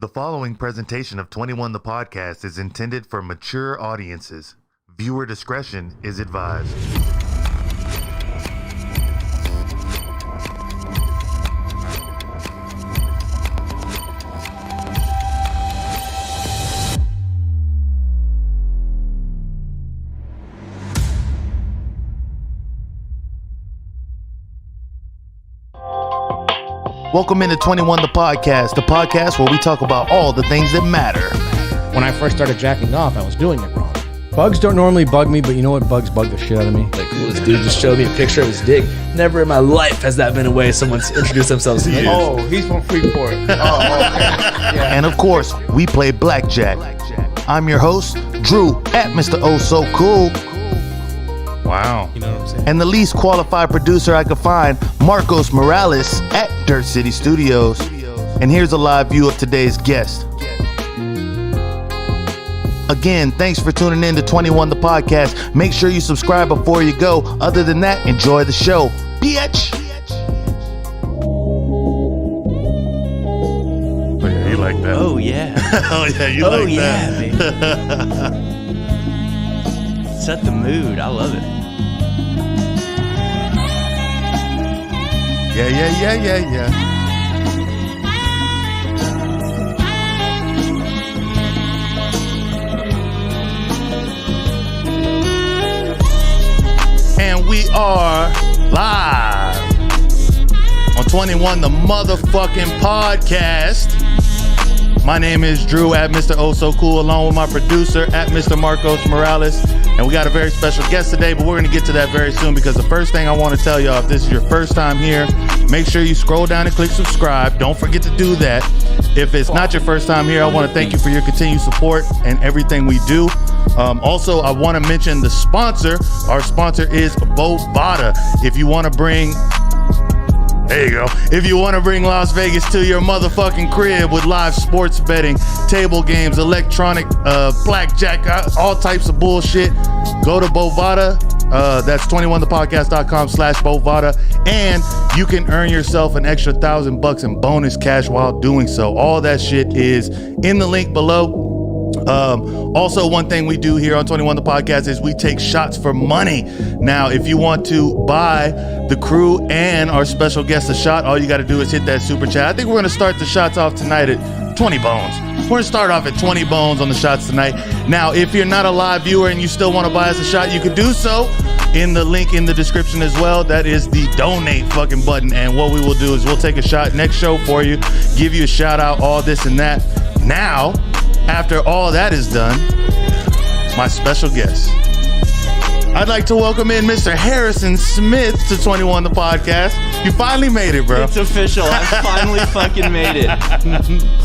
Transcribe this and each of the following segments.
The following presentation of 21 the Podcast is intended for mature audiences. Viewer discretion is advised. Welcome into 21 the podcast where we talk about all the things that matter. When I first started jacking off, I was doing it wrong. Bugs don't normally bug me, but you know what? Bugs bug the shit out of me. The coolest dude just showed me a picture of his dick. Never in my life has that been a way someone's introduced themselves to me. Oh, he's from Freeport. Oh, okay. Yeah. And of course, we play Blackjack. I'm your host, Drew, at Mr. Oh So Cool. Wow. You know what I'm saying? And the least qualified producer I could find, Marcos Morales at Dirt City Studios. And here's a live view of today's guest. Again, thanks for tuning in to 21 the Podcast. Make sure you subscribe before you go. Other than that, enjoy the show. Bitch! Oh, yeah, you like that? Oh, yeah. Oh, yeah, you like that. Baby. Set the mood. I love it. Yeah. And we are live on 21 the motherfucking podcast. My name is Drew at Mr. Oh So Cool, along with my producer at Mr. Marcos Morales. And we got a very special guest today, but we're going to get to that very soon, because the first thing I want to tell y'all, if this is your first time here, make sure you scroll down and click subscribe. Don't forget to do that. If it's not your first time here, I want to thank you for your continued support and everything we do. Also, I want to mention the sponsor. Our sponsor is Bovada. If you want to bring... There you go. If you want to bring Las Vegas to your motherfucking crib with live sports betting, table games, electronic, blackjack, all types of bullshit, go to Bovada. That's 21thepodcast.com/Bovada. And you can earn yourself an extra $1,000 in bonus cash while doing so. All that shit is in the link below. Also, one thing we do here on 21 the Podcast is we take shots for money. Now, if you want to buy the crew and our special guest a shot, all you got to do is hit that super chat. I think we're going to start the shots off tonight at 20 bones. We're going to start off at 20 bones on the shots tonight. Now, if you're not a live viewer and you still want to buy us a shot, you can do so in the link in the description as well. That is the donate fucking button. And what we will do is we'll take a shot next show for you, give you a shout out, all this and that. Now, after all that is done, my special guest. I'd like to welcome in Mr. Harrison Smith to 21 the Podcast. You finally made it, bro. It's official. I finally fucking made it.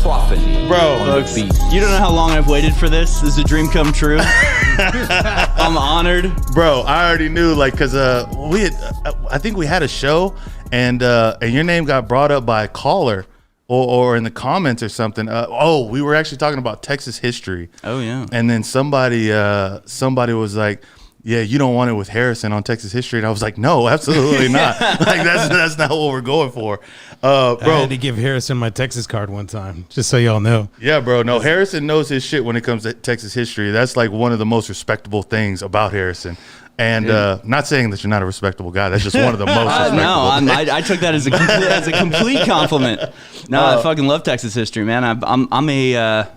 Prophet. Bro. Folks, you don't know how long I've waited for this. This is a dream come true. I'm honored. Bro, I already knew, like, because I think we had a show, and your name got brought up by a caller. Or in the comments or something. We were actually talking about Texas history. Oh, yeah. And then somebody was like, yeah, you don't want it with Harrison on Texas history. And I was like, no, absolutely not. Like, that's not what we're going for. Bro, I had to give Harrison my Texas card one time, just so y'all know. Yeah, bro. No, Harrison knows his shit when it comes to Texas history. That's like one of the most respectable things about Harrison. And not saying that you're not a respectable guy. That's just one of the most respectable things. I took that as a complete compliment. No, I fucking love Texas history, man. I'm a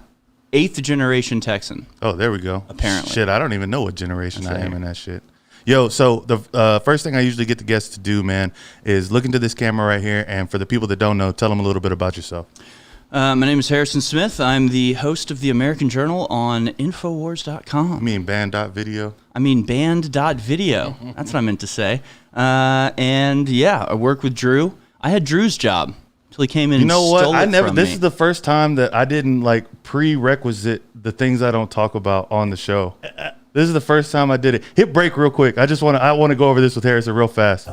8th generation Texan. Oh, there we go. Apparently. Shit, I don't even know what generation I am in that shit. Yo, so the first thing I usually get the guests to do, man, is look into this camera right here. And for the people that don't know, tell them a little bit about yourself. My name is Harrison Smith. I'm the host of the American Journal on Infowars.com. I mean band.video. Band.video. That's what I meant to say. And yeah, I work with Drew. I had Drew's job until he came in and stole it from me. This is the first time that I didn't like prerequisite the things I don't talk about on the show. This is the first time I did it. Hit break real quick. I want to go over this with Harrison real fast.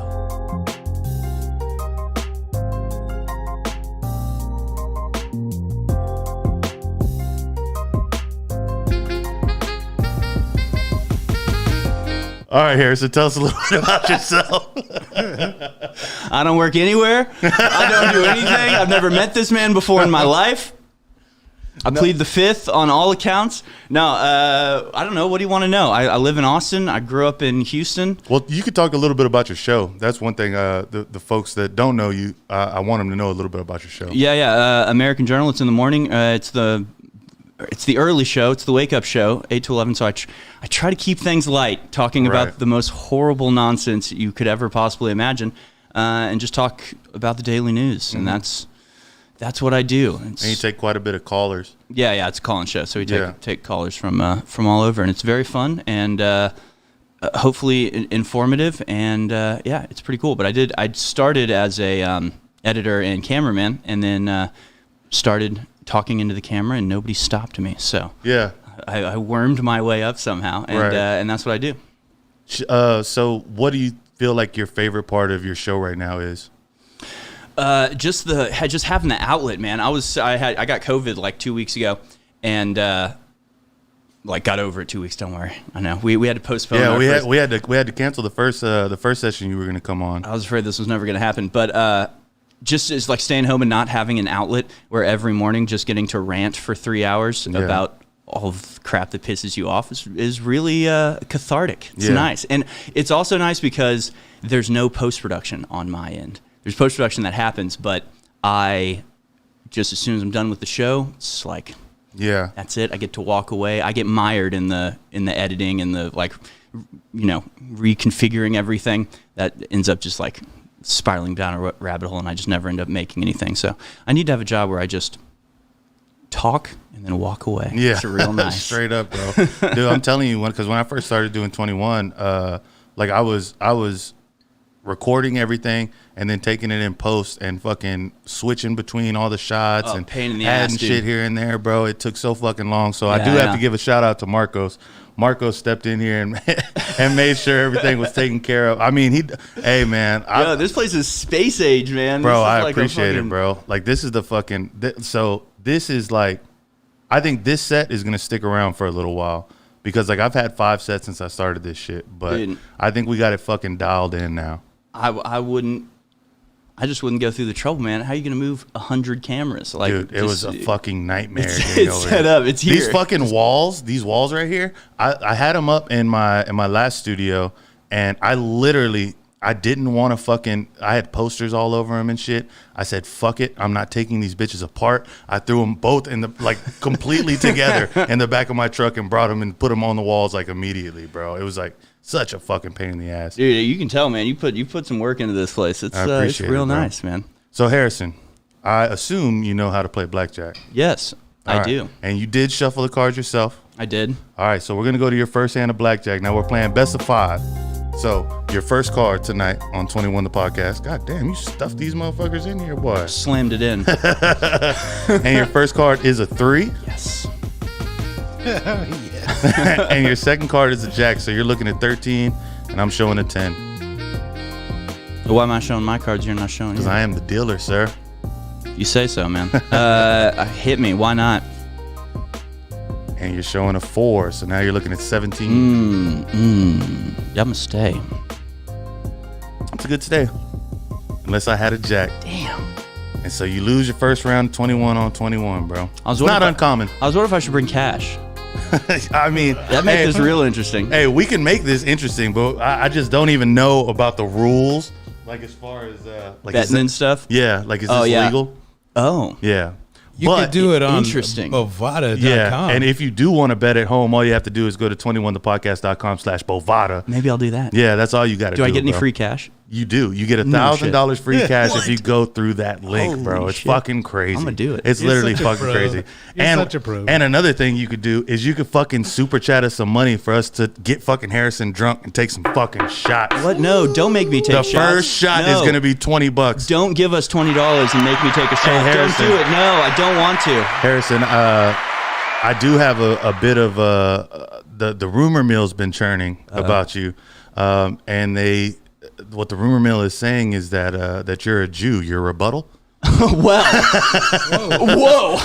All right, Harrison, tell us a little bit about yourself. I don't work anywhere. I don't do anything. I've never met this man before in my life. I plead the fifth on all accounts. No, I don't know. What do you want to know? I live in Austin. I grew up in Houston. Well, you could talk a little bit about your show. That's one thing. The folks that don't know you, I want them to know a little bit about your show. Yeah. American Journal. It's in the morning. It's the early show. It's the wake up show, 8 to 11. So I try to keep things light, talking about the most horrible nonsense you could ever possibly imagine, and just talk about the daily news. And that's what I do. And you take quite a bit of callers. Yeah, it's a call-in show, so we take callers from all over, and it's very fun and hopefully informative, and it's pretty cool. But I started as a editor and cameraman, and then started talking into the camera, and nobody stopped me. So yeah, I wormed my way up somehow, and that's what I do. So what do you feel like your favorite part of your show right now is? Just having the outlet, man. I got COVID like 2 weeks ago, and got over it 2 weeks. Don't worry, I know we had to postpone. Yeah, we had to cancel the first session you were going to come on. I was afraid this was never going to happen, but just is like staying home and not having an outlet where every morning just getting to rant for 3 hours about all the crap that pisses you off is really cathartic. It's nice, and it's also nice because there's no post production on my end. There's post-production that happens, but I just, as soon as I'm done with the show, it's like, that's it. I get to walk away. I get mired in the editing and the reconfiguring everything that ends up just like spiraling down a rabbit hole, and I just never end up making anything. So I need to have a job where I just talk and then walk away. Yeah, it's real nice. Straight up, bro. Dude, I'm telling you, because when I first started doing 21, I was recording everything and then taking it in post and fucking switching between all the shots and pain in the adding ass, dude. Shit here and there, bro. It took so fucking long. So I do have to give a shout out to Marcos. Marcos stepped in here and made sure everything was taken care of. I mean, hey man, this place is space age, man. Bro, I appreciate it, bro. Like this is the fucking so this is like, I think this set is gonna stick around for a little while. Because like I've had 5 sets since I started this shit, but dude, I think we got it fucking dialed in now. I just wouldn't go through the trouble, man. How are you going to move 100 cameras? Like, dude, it was a fucking nightmare. It's set up. It's here. These fucking walls, these walls right here, I had them up in my last studio, and I didn't want to fucking, I had posters all over them and shit. I said, fuck it. I'm not taking these bitches apart. I threw them both in the, like, completely together in the back of my truck and brought them and put them on the walls, like, immediately, bro. It was, like, such a fucking pain in the ass. Dude, you can tell, man. You put some work into this place. It's real nice, man. So, Harrison, I assume you know how to play blackjack. Yes, I do. And you did shuffle the cards yourself? I did. All right, so we're going to go to your first hand of blackjack. Now, we're playing best of 5. So, your first card tonight on 21 the podcast. God damn, you stuffed these motherfuckers in here, boy. Slammed it in. And your first card is a 3. Yes. And your second card is a jack. So, you're looking at 13, and I'm showing a 10. Why am I showing my cards? You're not showing yours? Because I am the dealer, sir. You say so, man. Hit me. Why not? And you're showing a 4, so now you're looking at 17. I'm gonna stay. It's a good stay. Unless I had a jack. Damn. And so you lose your first round 21 on 21, bro. It's not uncommon. I was wondering if I should bring cash. I mean, that makes this real interesting. Hey, we can make this interesting, but I just don't even know about the rules. Like as far as like betting and stuff. Yeah, like is this legal? Oh, yeah. You could do it on Bovada.com. Yeah, and if you do want to bet at home, all you have to do is go to 21thepodcast.com/Bovada. Maybe I'll do that. Yeah, that's all you got to do. Do I get any free cash? You do. You get $1,000 free cash if you go through that link, bro. It's fucking crazy. I'm gonna do it. It's literally fucking crazy. You're such a pro. And another thing you could do is you could fucking super chat us some money for us to get fucking Harrison drunk and take some fucking shots. What? No, don't make me take shots. The first shot is gonna be $20. Don't give us $20 and make me take a shot. Hey, don't do it. No, I don't want to. Harrison, I do have a bit of the rumor mill's been churning about you, and what the rumor mill is saying is that you're a Jew. Your rebuttal? Well, whoa!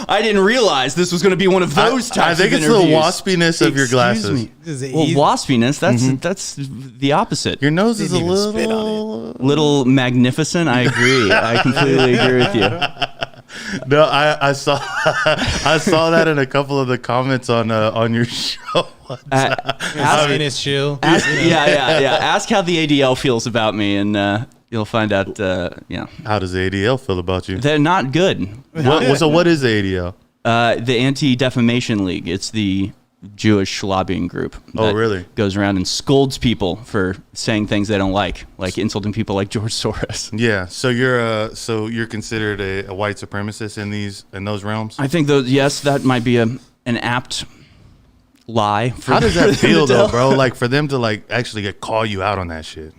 I didn't realize this was going to be one of those types. I think of it's interviews. the waspiness of your glasses. Well, waspiness. That's the opposite. Your nose is a little magnificent. I agree. I completely agree with you. No, I saw I saw that in a couple of the comments on your show. It's chill. Ask how the ADL feels about me, and you'll find out. How does the ADL feel about you? They're not good. So what is the ADL? The Anti-Defamation League. It's the Jewish lobbying group. Oh, really? Goes around and scolds people for saying things they don't like insulting people like George Soros. Yeah. So you're considered a white supremacist in those realms. I think that might be an apt lie. How does that feel though, bro? Like for them to like actually call you out on that shit.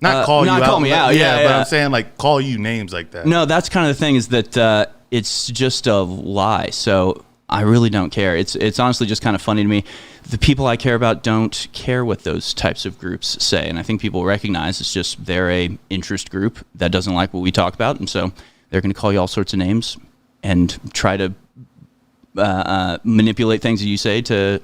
Not call me out. Yeah, but I'm saying like call you names like that. No, that's kind of the thing is that it's just a lie. So I really don't care. It's honestly just kind of funny to me. The people I care about don't care what those types of groups say, and I think people recognize it's just they're a interest group that doesn't like what we talk about, and so they're going to call you all sorts of names and try to manipulate things that you say to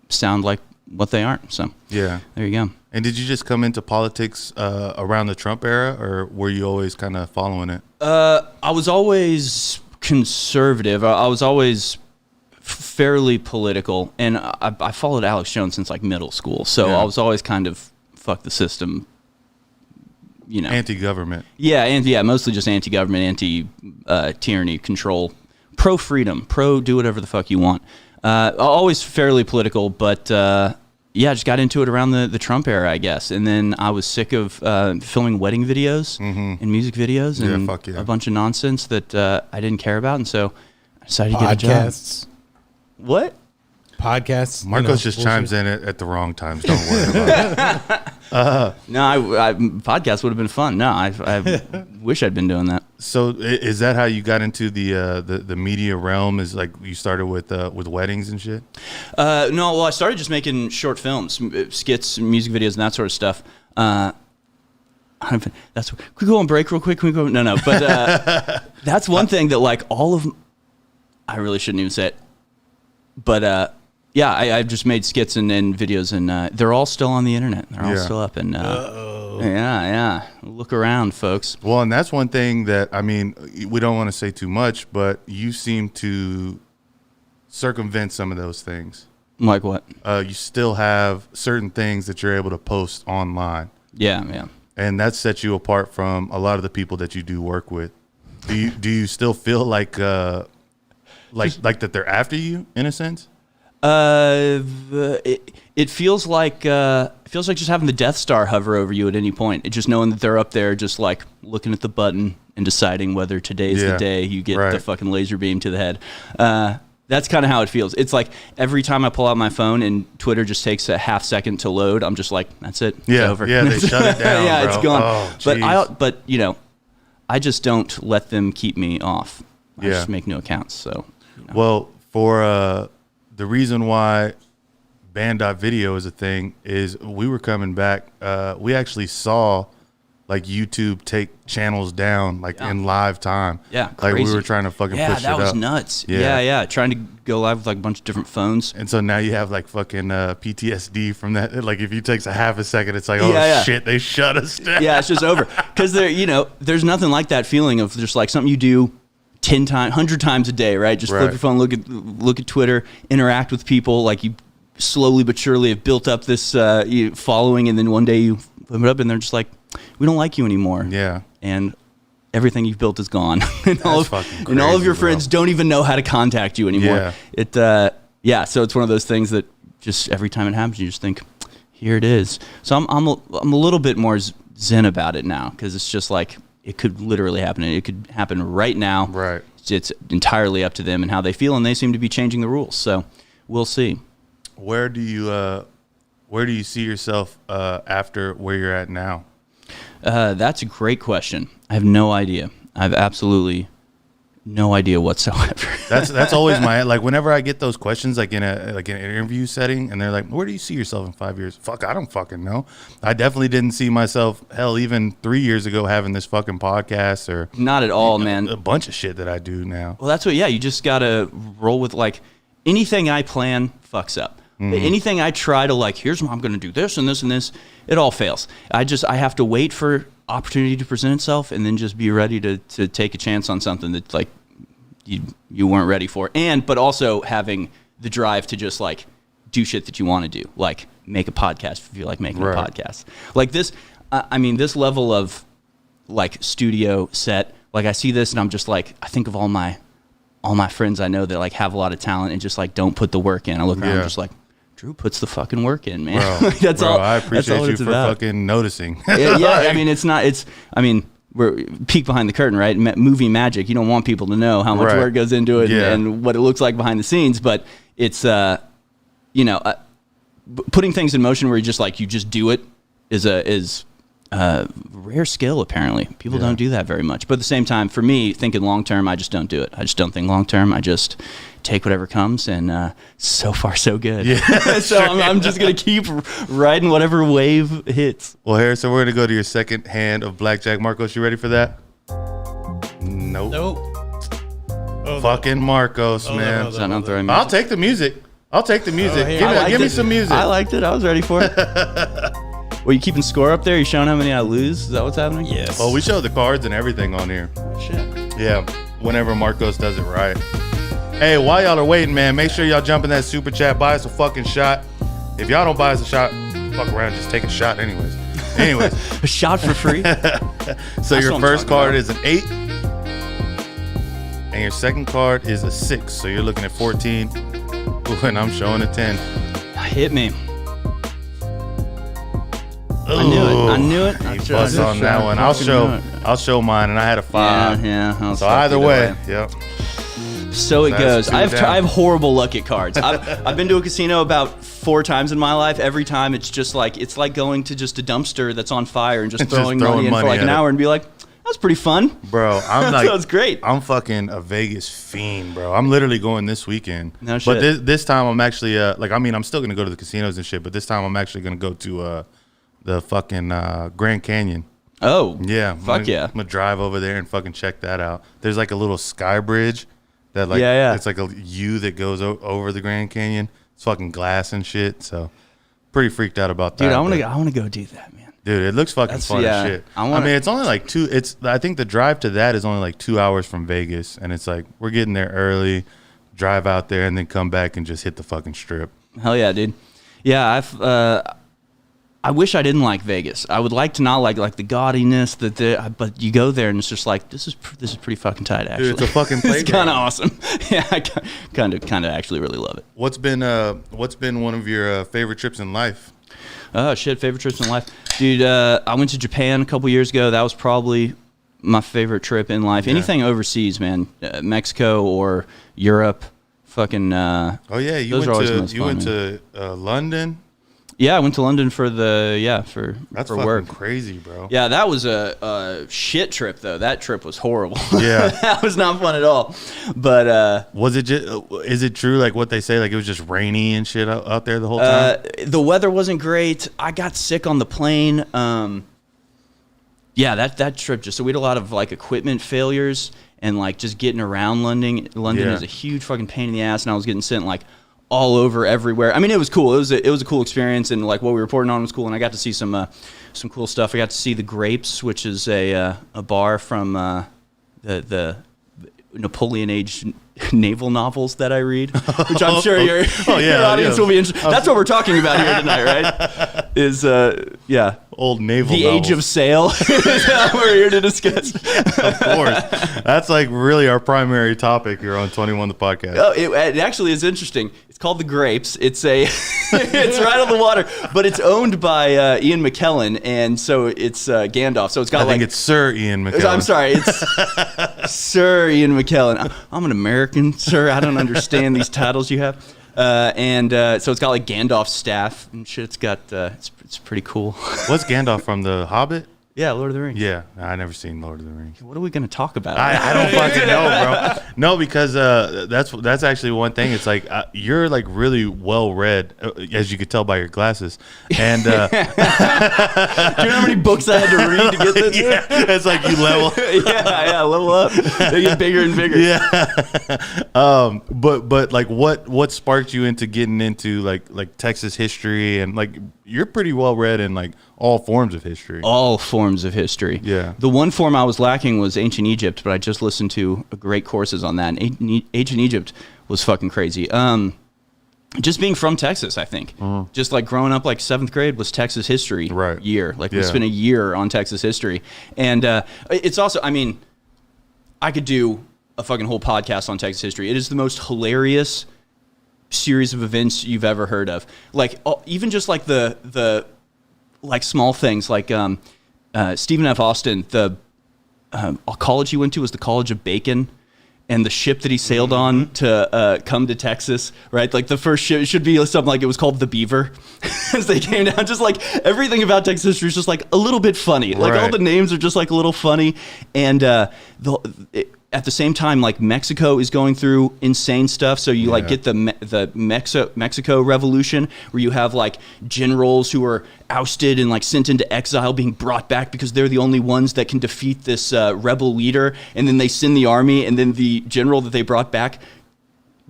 sound like what they aren't. So yeah, there you go. And did you just come into politics around the Trump era, or were you always kind of following it? I was always conservative. I was always fairly political, and I followed Alex Jones since like middle school, so I was always kind of fuck the system, anti-government. Mostly just anti-government, anti-tyranny, control, pro-freedom, pro-do whatever the fuck you want. Always fairly political, but just got into it around the Trump era, I guess, and then I was sick of filming wedding videos and music videos and a bunch of nonsense that I didn't care about, and so I decided to get a job. Podcasts. What? Podcasts. Marcos just chimes in at the wrong times. Don't worry about it. No, podcast would have been fun. No, I wish I'd been doing that. So is that how you got into the media realm? Is like you started with weddings and shit? No, well, I started just making short films, skits, music videos, and that sort of stuff. Can we go on break real quick? Can we go? No, but that's one thing that like all of. I really shouldn't even say it. But I've just made skits and videos, and they're all still on the internet. They're all still up, and look around, folks. Well, and that's one thing that we don't want to say too much, but you seem to circumvent some of those things. Like what? You still have certain things that you're able to post online. Yeah. And that sets you apart from a lot of the people that you do work with. Do you still feel like that they're after you in a sense? It feels like just having the Death Star hover over you at any point. It just knowing that they're up there, just like looking at the button and deciding whether today's the day you get the fucking laser beam to the head. That's kind of how it feels. It's like every time I pull out my phone and Twitter just takes a half second to load, I'm just like, that's it. It's over. Yeah, they shut it down. Yeah, bro. It's gone. Oh, but I just don't let them keep me off. I just make new accounts. So. Well, for the reason why band.video is a thing is we were coming back. We actually saw like YouTube take channels down in live time. Yeah, like crazy. we were trying to fucking push it up. Yeah, that was nuts. Yeah. Trying to go live with like a bunch of different phones. And so now you have like fucking PTSD from that. Like if you takes a half a second, it's like, shit, they shut us down. Yeah, it's just over. Because there's nothing like that feeling of just like something you do 10 times, 100 times a day, right? Just flip your phone, look at Twitter, interact with people. Like you slowly but surely have built up this following, and then one day you flip it up, and they're just like, "We don't like you anymore." Yeah, and everything you've built is gone, and all crazy, of your friends don't even know how to contact you anymore. Yeah. So it's one of those things that just every time it happens, you just think, "Here it is." So I'm a little bit more zen about it now because it's just like. It could literally happen. It could happen right now. Right. It's entirely up to them and how they feel, and they seem to be changing the rules. So we'll see. Where do you see yourself after where you're at now? That's a great question. I have no idea. I have absolutely no idea whatsoever. That's always my whenever I get those questions in an interview setting and they're like, where do you see yourself in 5 years? Fuck, I don't fucking know. I definitely didn't see myself even 3 years ago having this fucking podcast or not at all, man. A bunch of shit that I do now. Well, that's you just gotta roll with anything I plan fucks up. Mm-hmm. Anything I try to here's what I'm gonna do this and this and this, it all fails. I have to wait for opportunity to present itself and then just be ready to take a chance on something that you weren't ready for. But also having the drive to just like do shit that you want to do, like make a podcast if you like making a podcast. Like this, I mean, this level of like studio set, like I see this and I'm just like, I think of all my friends I know that like have a lot of talent and just like don't put the work in. I look around and just like, Drew puts the fucking work in, man. Bro, that's all. I appreciate all you it's for about. fucking noticing. Yeah, I mean, we're peek behind the curtain, right? Movie magic. You don't want people to know how much work goes into it and what it looks like behind the scenes, but it's, putting things in motion where you just do it is a rare skill. Apparently, people don't do that very much. But at the same time, for me, thinking long term, I just don't do it. I just don't think long term. I just take whatever comes, and so far so good. Yeah, so I'm just gonna keep riding whatever wave hits. Well, Harrison, we're gonna go to your second hand of Blackjack. Marcos, you ready for that? Nope. Fucking Marcos, man. I'll take the music. Give me some music. I liked it. I was ready for it. Well, you keeping score up there? You showing how many I lose? Is that what's happening? Yes. Oh, we show the cards and everything on here. Shit. Yeah, whenever Marcos does it right. Hey, while y'all are waiting, man, make sure y'all jump in that super chat. Buy us a fucking shot. If y'all don't buy us a shot, fuck around, just take a shot anyways. A shot for free? So your first card is an 8. And your second card is a 6. So you're looking at 14. Ooh, and I'm showing a 10. Hit me. I knew it. He buzzed on that one. I'll show mine, and I had a 5. Yeah. So either way, yep. So it goes. I have down. horrible luck at cards. I've been to a casino about 4 times in my life. Every time it's just like going to just a dumpster that's on fire and just throwing money in for like an hour and be like, that's pretty fun. Bro, I'm like, sounds great. I'm fucking a Vegas fiend, bro. I'm literally going this weekend. No shit. But this time I'm actually I'm still gonna go to the casinos and shit, but this time I'm actually gonna go to the fucking Grand Canyon. Oh yeah, fuck yeah! I'm gonna drive over there and fucking check that out. There's like a little sky bridge that it's like a U that goes over the Grand Canyon. It's fucking glass and shit. So pretty freaked out about that. Dude, I want to go do that, man. Dude, it looks fucking fun as shit. I mean, it's only like I think the drive to that is only like 2 hours from Vegas, and it's like we're getting there early, drive out there, and then come back and just hit the fucking strip. Hell yeah, dude. Yeah, I wish I didn't like Vegas. I would like to not like the gaudiness but you go there and it's just like this is pretty fucking tight actually. Dude, it's a fucking playground. It's kind of awesome. Yeah, I kind of actually really love it. What's been one of your favorite trips in life? Oh shit, favorite trips in life, dude. I went to Japan a couple years ago. That was probably my favorite trip in life. Yeah. Anything overseas, man, Mexico or Europe, fucking. Oh yeah, you went to London. Yeah, I went to London for That's work. Crazy, bro. Yeah, that was a shit trip though. That trip was horrible. Yeah, that was not fun at all. But is it true like what they say? Like it was just rainy and shit out there the whole time. The weather wasn't great. I got sick on the plane. Yeah, that trip so we had a lot of like equipment failures and like just getting around London. London is a huge fucking pain in the ass, and I was getting sent like all over everywhere. I mean, it was cool. It was a cool experience, and like what we were reporting on was cool. And I got to see some cool stuff. I got to see the Grapes, which is a bar from the Napoleon Age naval novels that I read, which I'm sure your audience will be interested. That's what we're talking about here tonight, right? Is old naval the novels. Age of Sail is what we're here to discuss. Of course, that's like really our primary topic here on 21 the podcast. Oh, it actually is interesting. It's called the Grapes. It's it's right on the water, but it's owned by Ian McKellen, and so it's Gandalf. So it's got I think it's Sir Ian McKellen. I'm sorry, it's Sir Ian McKellen. I'm an American, sir. I don't understand these titles you have. So it's got like Gandalf's staff and shit. It's got it's pretty cool. What's Gandalf from The Hobbit? Yeah, Lord of the Rings. Yeah, I never seen Lord of the Rings. What are we going to talk about? I don't fucking know, bro. No, because that's actually one thing. It's like you're like really well read, as you could tell by your glasses. And do you know how many books I had to read to get this? Yeah, it's like you level. yeah, level up. They get bigger and bigger. Yeah. But like what sparked you into getting into like Texas history and like you're pretty well read in like all forms of history. All forms of history. Yeah. The one form I was lacking was ancient Egypt, but I just listened to great courses on that. And ancient Egypt was fucking crazy. Just being from Texas, I think. Just like growing up, like 7th grade was Texas history year. Like we spent a year on Texas history. And it's also, I mean, I could do a fucking whole podcast on Texas history. It is the most hilarious series of events you've ever heard of. Like even just like the like small things, like Stephen F. Austin, the college he went to was the College of Bacon. And the ship that he sailed on to come to Texas, right? Like the first ship, it should be something like it was called the Beaver as they came down. Just like everything about Texas history is just like a little bit funny. Like all the names are just like a little funny. And at the same time, like Mexico is going through insane stuff. So you like get the Mexico Revolution, where you have like generals who are ousted and like sent into exile being brought back because they're the only ones that can defeat this rebel leader. And then they send the army, and then the general that they brought back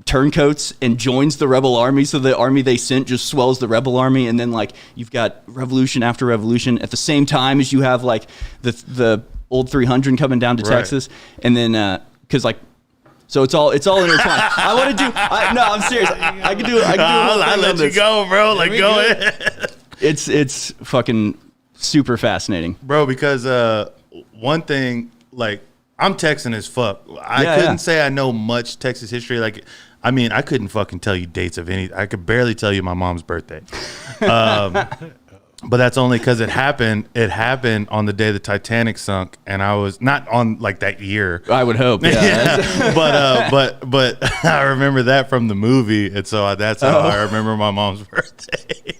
turncoats and joins the rebel army. So the army they sent just swells the rebel army. And then like you've got revolution after revolution at the same time as you have like the old 300 coming down to Texas. And then because like so it's all intertwined. I want to do no, I'm serious. I can do I'll let you go, bro. Like go ahead. It's fucking super fascinating, bro, because one thing, like, I'm Texan as fuck. I couldn't say I know much Texas history. Like, I mean, I couldn't fucking tell you dates of any. I could barely tell you my mom's birthday. But that's only because it happened on the day the Titanic sunk, and I was not on like that year. I would hope, yeah. but I remember that from the movie, and so that's how I remember my mom's birthday.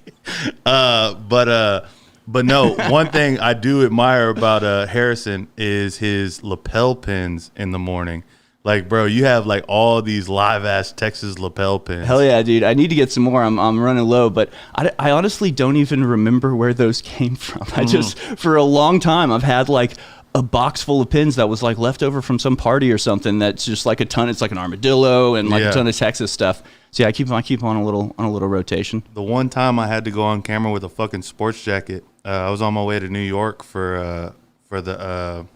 But no, one thing I do admire about Harrison is his lapel pins in the morning. Like, bro, you have like all these live ass Texas lapel pins. Hell yeah, dude! I need to get some more. I'm running low, but I honestly don't even remember where those came from. I just for a long time I've had like a box full of pins that was like left over from some party or something. That's just like a ton. It's like an armadillo and like a ton of Texas stuff. So yeah, I keep on a little rotation. The one time I had to go on camera with a fucking sports jacket, I was on my way to New York for the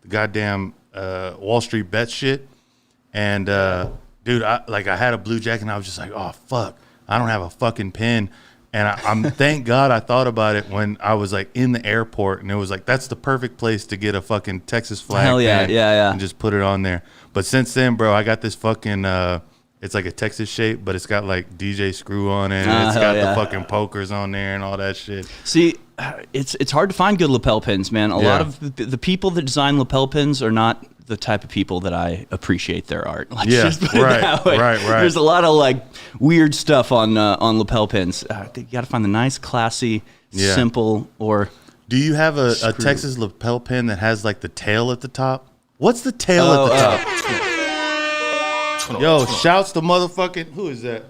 goddamn Wall Street bet shit, and dude, I had a blue jacket, and I was just like, oh fuck, I don't have a fucking pin. And I'm thank God I thought about it when I was like in the airport, and it was like that's the perfect place to get a fucking Texas flag. Hell yeah, pin yeah. And just put it on there. But since then, bro, I got this fucking it's like a Texas shape, but it's got like DJ Screw on it. And it's got the fucking pokers on there and all that shit. See, it's hard to find good lapel pins, man. A lot of the people that design lapel pins are not the type of people that I appreciate their art. Let's just put it that way. Right. There's a lot of like weird stuff on lapel pins. You got to find the nice, classy, simple, or. Do you have a Texas lapel pin that has like the tail at the top? What's the tail at the top? Yo, shouts to motherfucking, who is that?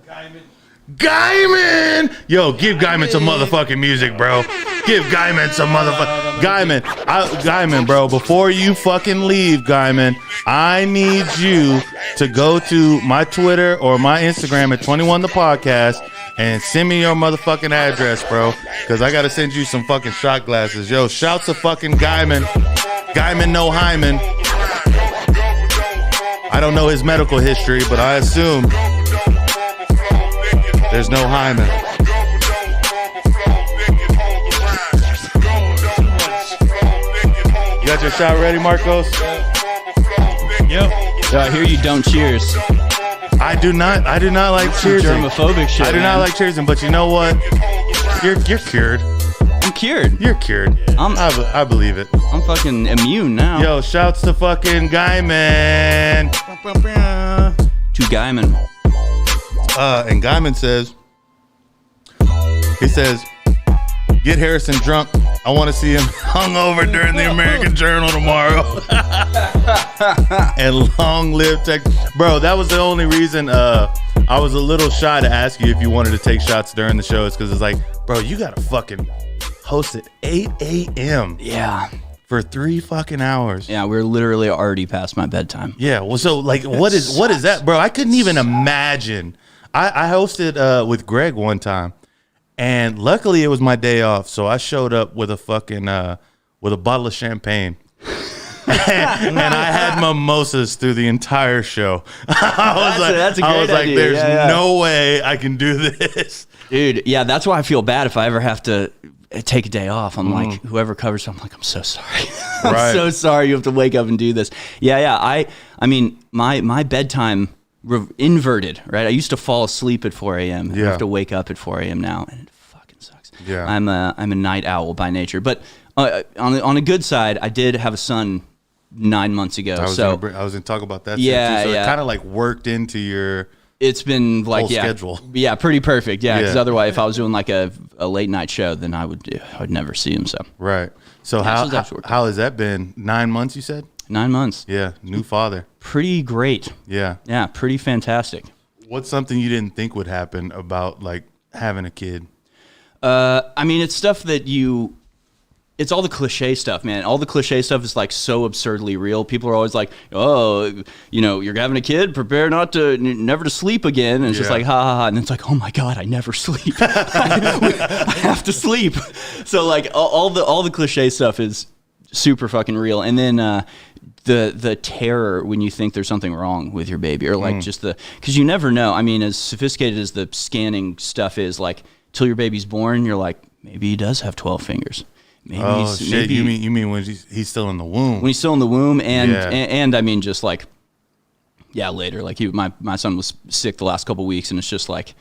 Guyman! Yo, give Guyman some motherfucking music, bro. Give Guyman some motherfucking... Guyman, bro, before you fucking leave, Guyman, I need you to go to my Twitter or my Instagram at 21 the podcast and send me your motherfucking address, bro, because I got to send you some fucking shot glasses. Yo, shouts to fucking Guyman. Guyman no hymen. I don't know his medical history, but I assume there's no hymen. You got your shot ready, Marcos? Yep. I hear you don't cheers. I do not like cheersing. Germophobic shit. I do not like cheersing, but you know what? You're cured. I'm cured. You're cured. I believe it. I'm fucking immune now. Yo, shouts to fucking Guyman. To Guyman. And Guyman says, get Harrison drunk. I want to see him hungover during the American Journal tomorrow. And long live Tech. Bro, that was the only reason I was a little shy to ask you if you wanted to take shots during the show. Is because it's like, bro, you got to fucking host at 8 a.m. Yeah. For 3 fucking hours. Yeah, we're literally already past my bedtime. Yeah, well, so like, what is that, bro? I couldn't even imagine. I hosted with Greg one time, And luckily it was my day off, so I showed up with a fucking with a bottle of champagne. And I had mimosas through the entire show. That's a great idea. There's no way I can do this. Dude, yeah, that's why I feel bad if I ever have to take a day off. I'm like, whoever covers, I'm like, I'm so sorry. I'm so sorry you have to wake up and do this. Yeah. I mean, my bedtime inverted, right? I used to fall asleep at 4 a.m. I have to wake up at 4 a.m. now, and it fucking sucks. Yeah. I'm a night owl by nature. But on a good side, I did have a son 9 months ago. I was going to talk about that. Yeah, too. So it kind of like worked into your... It's been like whole schedule. Yeah, pretty perfect. Yeah, because otherwise, if I was doing like a late night show, then I would never see him. So right. So how has that been? 9 months, you said? 9 months. Yeah, new father. Pretty great. Yeah. Yeah, pretty fantastic. What's something you didn't think would happen about like having a kid? I mean, it's stuff that it's all the cliche stuff, man. All the cliche stuff is like so absurdly real. People are always like, oh, you're having a kid, prepare never to sleep again. And it's just like, ha ha ha. And it's like, oh my God, I never sleep. I have to sleep. So like all the cliche stuff is super fucking real. And then the terror when you think there's something wrong with your baby, or like because you never know. I mean, as sophisticated as the scanning stuff is, like till your baby's born, you're like, maybe he does have 12 fingers. Maybe shit! You mean when he's still in the womb? When he's still in the womb, and I mean just like, later. Like my son was sick the last couple of weeks, and it's just like,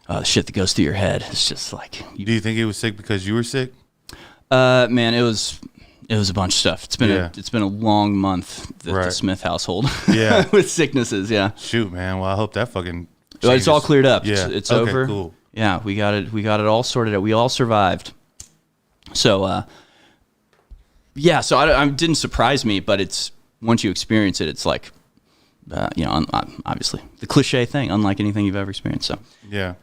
the shit that goes through your head. It's just like. Do you think he was sick because you were sick? Man, it was a bunch of stuff. It's been a long month at the Smith household. Yeah, with sicknesses. Yeah. Shoot, man. Well, I hope that fucking. Well, it's all cleared up. Yeah. It's over. Cool. Yeah, we got it all sorted out. We all survived. So, so I didn't surprise me, but it's once you experience it, it's like, obviously the cliche thing, unlike anything you've ever experienced. So, yeah.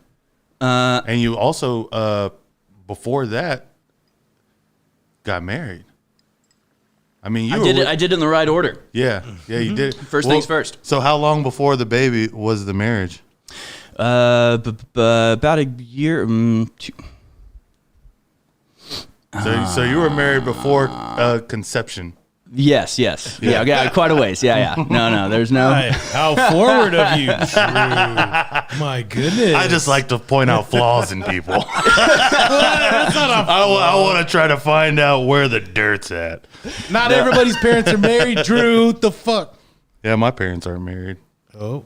And you also, before that, got married. I mean, I did it in the right order. Yeah, you did. First things first. So, how long before the baby was the marriage? About a year. So you were married before conception? Yes. Yeah, quite a ways. Yeah. No, there's no. How forward of you. My goodness. I just like to point out flaws in people. I want to try to find out where the dirt's at. Not everybody's parents are married, Drew. What the fuck? Yeah, my parents aren't married. Oh.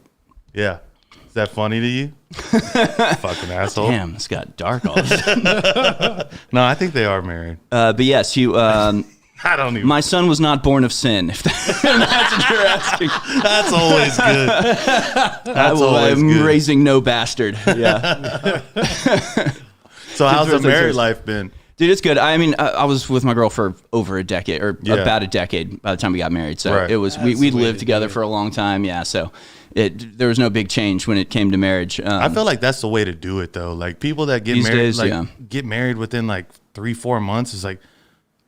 Yeah. Is that funny to you? Fucking asshole. Damn, it's got dark all of a sudden. No, I think they are married. But yes, you. I don't even. My son was not born of sin. If that's what you're asking. That's always good. I'm raising no bastard. Yeah. So how's the married life been? Dude, it's good. I mean, I was with my girl for over a decade, or about a decade by the time we got married. So it was we lived together for a long time. Yeah, so there was no big change when it came to marriage. I feel like that's the way to do it, though. Like people that get married, get married within like 3-4 months is like.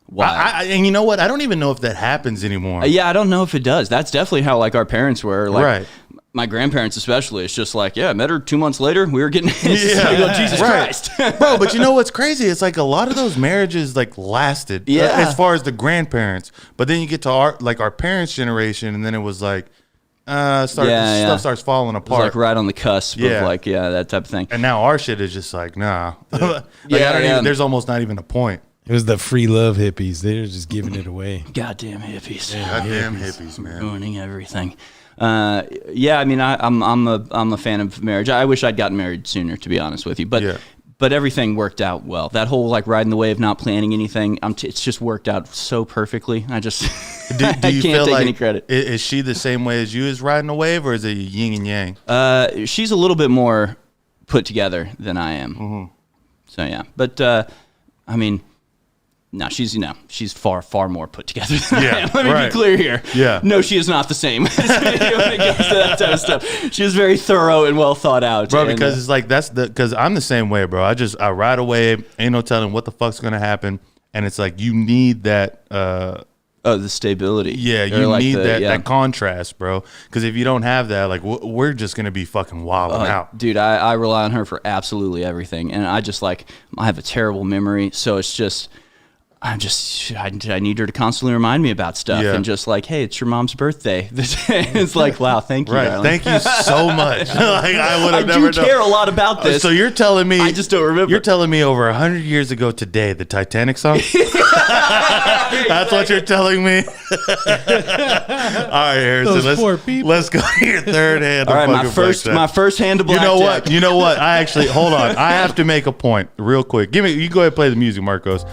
Why? And you know what? I don't even know if that happens anymore. Yeah, I don't know if it does. That's definitely how like our parents were. Like, my grandparents especially. It's just like, I met her 2 months later. We were getting Jesus Christ. Bro, but you know what's crazy? It's like a lot of those marriages like lasted as far as the grandparents. But then you get to our parents' generation, and then it was like, stuff starts falling apart. It's like right on the cusp of that type of thing. And now our shit is just like, nah. There's almost not even a point. It was the free love hippies. They're just giving it away. Goddamn hippies. Goddamn hippies, man. Ruining everything. I mean, I'm a fan of marriage. I wish I'd gotten married sooner, to be honest with you. But everything worked out well. That whole like riding the wave, not planning anything. It's just worked out so perfectly. I just do I you can't feel take like any credit. Is she the same way as you as riding a wave, or is it yin and yang? She's a little bit more put together than I am. Mm-hmm. So yeah, but I mean. No, she's far more put together than I am. Let me be clear here. Yeah. No, she is not the same when it comes to that type of stuff. She is very thorough and well thought out. Bro, because it's like because I'm the same way, bro. I ride away, ain't no telling what the fuck's gonna happen. And it's like you need that Oh, the stability. Yeah, Or you like need the- that contrast, bro. Because if you don't have that, like we're just gonna be fucking wilding out. Dude, I rely on her for absolutely everything, and I just like I have a terrible memory, so it's just I need her to constantly remind me about stuff, Yeah. and just like, hey, it's your mom's birthday. It's like, wow, thank you, Right. darling. Thank you so much. Like I would I have never do care a lot about this. So you're telling me I just don't remember. You're telling me over 100 years ago today, the Titanic song? That's what you're telling me. All right, Harrison. Those poor people. Let's go to your third hand. All of right, my fucking blackjack. first hand of blackjack. You know what? I actually hold on. I have to make a point real quick. You go ahead and play the music, Marcos.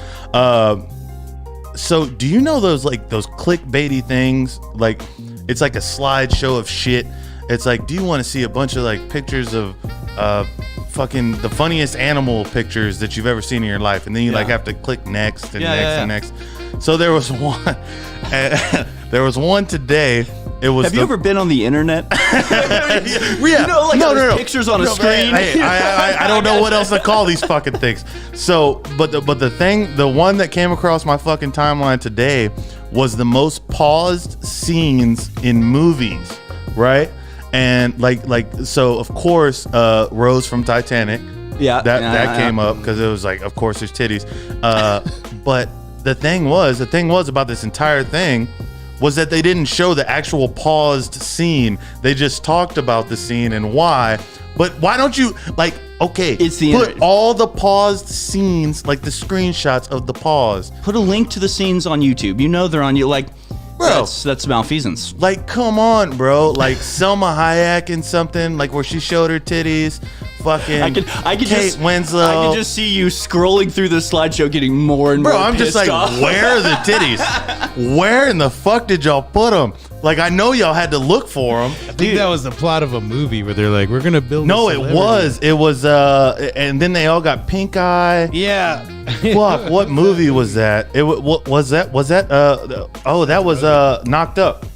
So do you know those clickbaity things? Like it's like a slideshow of shit. It's like, do you want to see a bunch of like pictures of fucking the funniest animal pictures that you've ever seen in your life, and then you like have to click next and and next. So there was one. There was one today. It was. Have you ever been on the internet? Yeah. You know, like those pictures on a screen. I don't know what else to call these fucking things. So, but the one that came across my fucking timeline today was the most paused scenes in movies, right? And so of course, Rose from Titanic. Yeah, that came up because it was like, of course, there's titties. But the thing was about this entire thing was that they didn't show the actual paused scene. They just talked about the scene and why. But why don't you It's the put internet. all the paused scenes, like the screenshots of the pause. Put a link to the scenes on YouTube. You know they're on you. Like, Bro. that's malfeasance. Like, come on, bro. Like Selma Hayek in something, like where she showed her titties. Fucking I could Kate Winslow. I could just see you scrolling through the slideshow, getting more and Bro, more. I'm just like, pissed off. where are the titties? Where in the fuck did y'all put them? Like, I know y'all had to look for them. I think that was the plot of a movie where they're like, we're gonna build. No, a it celebrity. was, and then they all got pink eye. Yeah. Fuck, what movie was that? What was that? That was Knocked Up.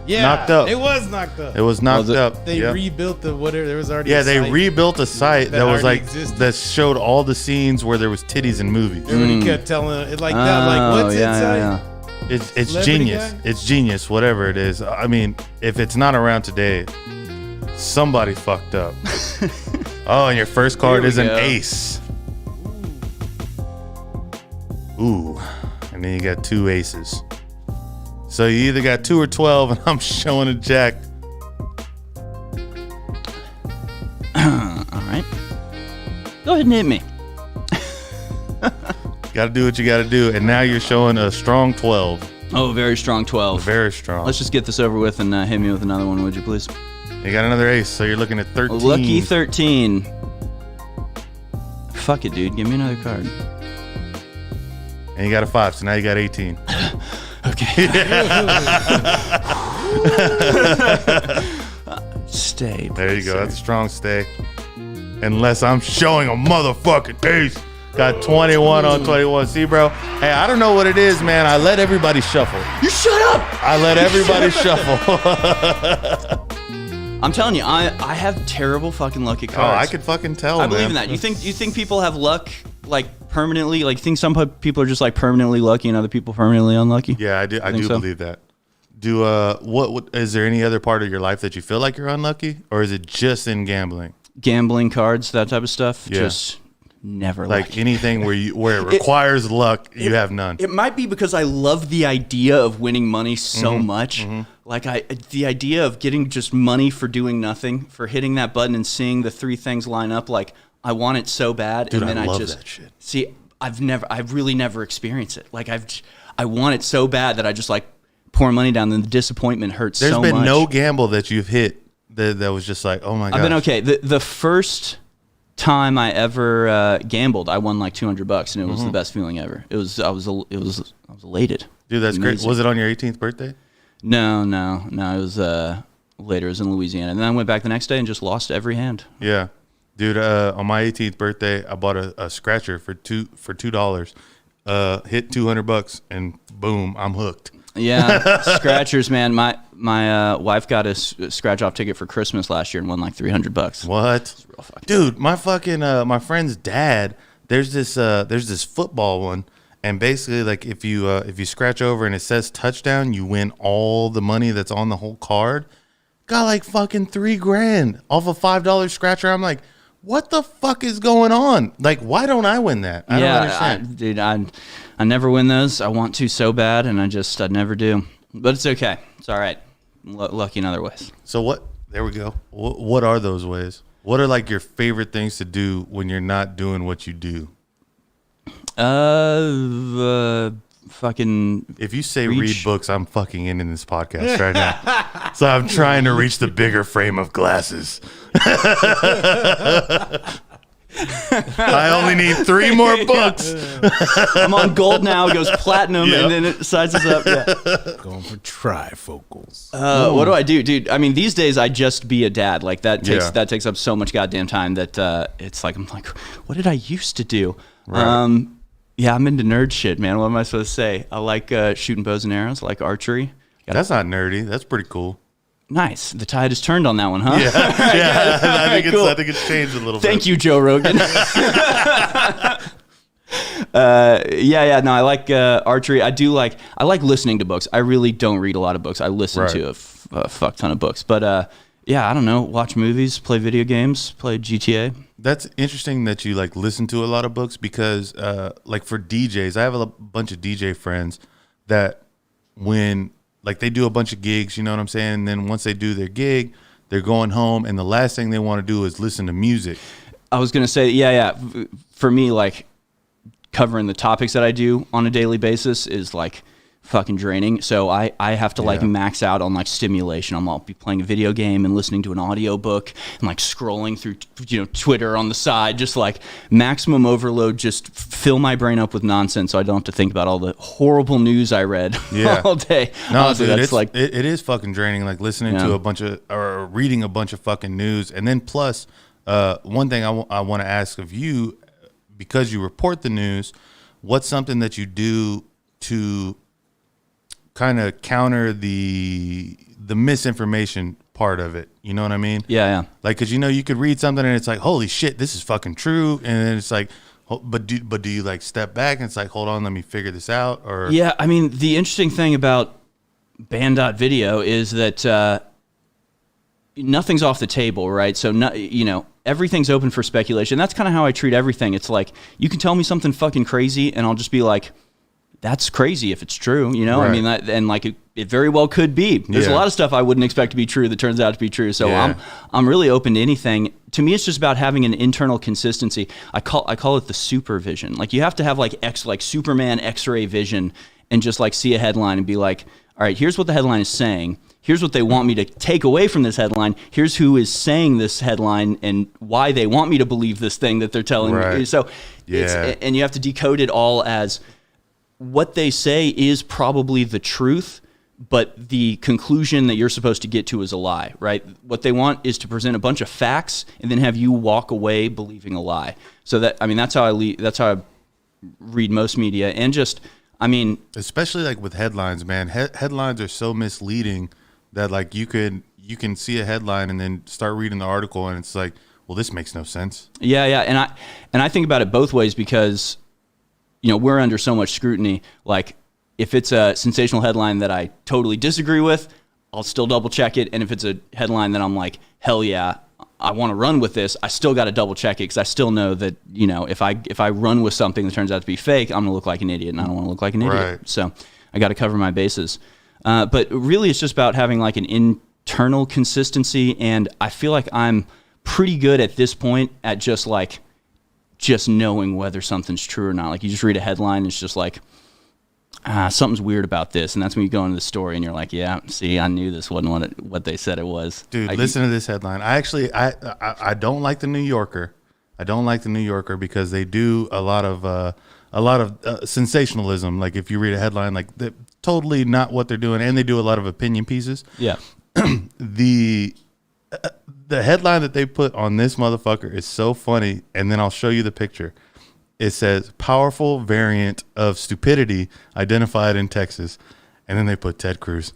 Yeah. Knocked Up. It was knocked up. It was Knocked Up. They Yep. rebuilt the whatever. There was already. Yeah, a they site. rebuilt a site that was already like existed. that showed all the scenes where there was titties in movies. Everybody kept telling it like that. Like, what's yeah, it say? yeah. It's Celebrity genius. guy? It's genius. Whatever it is. I mean, if it's not around today, somebody fucked up. Oh, and your first card Here we is an go. ace. Ooh, and then you got two aces. So you either got 2 or 12, and I'm showing a jack. All right. Go ahead and hit me. Got to do what you got to do, and now you're showing a strong 12. Oh, very strong 12. Very strong. Let's just get this over with and hit me with another one, would you please? You got another ace, so you're looking at 13. Lucky 13. Fuck it, dude. Give me another card. And you got a 5, so now you got 18. Okay. Stay. There you go. That's a strong stay. Unless I'm showing a motherfucking ace. Got 21 on 21. See, bro? Hey, I don't know what it is, man. I let everybody shuffle. You shut up! I let everybody shuffle. I'm telling you, I have terrible fucking lucky Oh, cards. I could fucking tell, I believe man. in that. You think people have luck like permanently? Like, you think some people are just like permanently lucky and other people permanently unlucky? Yeah, I do. I think do so. believe that. Do what is there any other part of your life that you feel like you're unlucky, or is it just in gambling? Gambling, cards, that type of stuff. Yeah. Just never Like lucky. anything where it requires luck, you have none. It might be because I love the idea of winning money Mm-hmm. so much. Like the idea of getting just money for doing nothing, for hitting that button and seeing the three things line up. Like, I want it so bad, Dude, and then I love just that shit. see. I've really never experienced it. Like, I want it so bad that I just like pour money down, and the disappointment hurts There's so been much. no gamble that you've hit that was just like, oh my god. I've been okay. The first time I ever gambled, I won like $200, and it was the best feeling ever. I was elated. Dude, that's great. Amazing. Was it on your 18th birthday? No. It was later. It was in Louisiana, and then I went back the next day and just lost every hand. Yeah, dude. On my 18th birthday, I bought a scratcher for $2. Hit $200, and boom, I'm hooked. Yeah, scratchers, man. My wife got a scratch off ticket for Christmas last year and won like $300. What? Dude, my fucking my friend's dad. There's this football one, And basically, like if you scratch over and it says touchdown, you win all the money that's on the whole card. Got like fucking $3,000 off a $5 scratcher. I'm like, what the fuck is going on? Like, why don't I win that? I don't understand. Dude, I never win those. I want to so bad, and I never do. But it's okay. It's all right. Lucky in other ways. So what? There we go. What are those ways? What are like your favorite things to do when you're not doing what you do? Fucking. If you say read books, I'm fucking in this podcast right now. So I'm trying to reach the bigger frame of glasses. I only need 3 more books. I'm on gold now. It goes platinum, and then it sizes up. Yeah. Going for trifocals. What do I do, dude? I mean, these days I just be a dad. Like that takes up so much goddamn time that it's like I'm like, what did I used to do? Right. Yeah, I'm into nerd shit, man. What am I supposed to say? I like shooting bows and arrows. I like archery. That's not nerdy. That's pretty cool. Nice. The tide has turned on that one, huh? Yeah. I think it's changed a little bit. Thank you, Joe Rogan. No, I like archery. I like listening to books. I really don't read a lot of books. I listen to a fuck ton of books. But I don't know. Watch movies, play video games, play GTA. That's interesting that you like listen to a lot of books because like for DJs, I have a bunch of DJ friends that when like they do a bunch of gigs, you know what I'm saying? And then once they do their gig, they're going home and the last thing they want to do is listen to music. I was going to say, for me, like covering the topics that I do on a daily basis is like fucking draining. So I have to like max out on like stimulation. I'll be playing a video game and listening to an audio book and like scrolling through Twitter on the side, just like maximum overload, just fill my brain up with nonsense so I don't have to think about all the horrible news I read all day. No, honestly, dude, that's like it is fucking draining, like listening to a bunch of or reading a bunch of fucking news. And then plus one thing I want to ask of you, because you report the news, what's something that you do to kind of counter the misinformation part of it? You know what I mean? Yeah. Like, cause you could read something and it's like, holy shit, this is fucking true. And then it's like, but do you like step back and it's like, hold on, let me figure this out? Or yeah, I mean, the interesting thing about Band.video is that nothing's off the table, right? So everything's open for speculation. That's kind of how I treat everything. It's like, you can tell me something fucking crazy and I'll just be like, that's crazy if it's true, Right. I mean, and like it very well could be. There's a lot of stuff I wouldn't expect to be true that turns out to be true. So I'm really open to anything. To me, it's just about having an internal consistency. I call it the supervision. Like you have to have like Superman X-ray vision and just like see a headline and be like, all right, here's what the headline is saying. Here's what they want me to take away from this headline. Here's who is saying this headline and why they want me to believe this thing that they're telling me. So and you have to decode it all as what they say is probably the truth, but the conclusion that you're supposed to get to is a lie, right? What they want is to present a bunch of facts and then have you walk away believing a lie. So that's how I read most media. And just, especially like with headlines, man, headlines are so misleading that like you can see a headline and then start reading the article and it's like, well, this makes no sense. Yeah. And I think about it both ways because we're under so much scrutiny. Like if it's a sensational headline that I totally disagree with, I'll still double check it. And if it's a headline that I'm like, hell yeah, I want to run with this, I still got to double check it because I still know that, if I run with something that turns out to be fake, I'm going to look like an idiot and I don't want to look like an idiot. Right. So I got to cover my bases. But really it's just about having like an internal consistency. And I feel like I'm pretty good at this point at just knowing whether something's true or not. Like you just read a headline, it's just like, something's weird about this. And that's when you go into the story and you're like, yeah, see, I knew this wasn't what they said it was. Dude, listen to this headline. I don't like the New Yorker. I don't like the New Yorker because they do a lot of sensationalism. Like if you read a headline, like totally not what they're doing. And they do a lot of opinion pieces. Yeah. The headline that they put on this motherfucker is so funny, and then I'll show you the picture. It says, powerful variant of stupidity identified in Texas. And then they put Ted Cruz.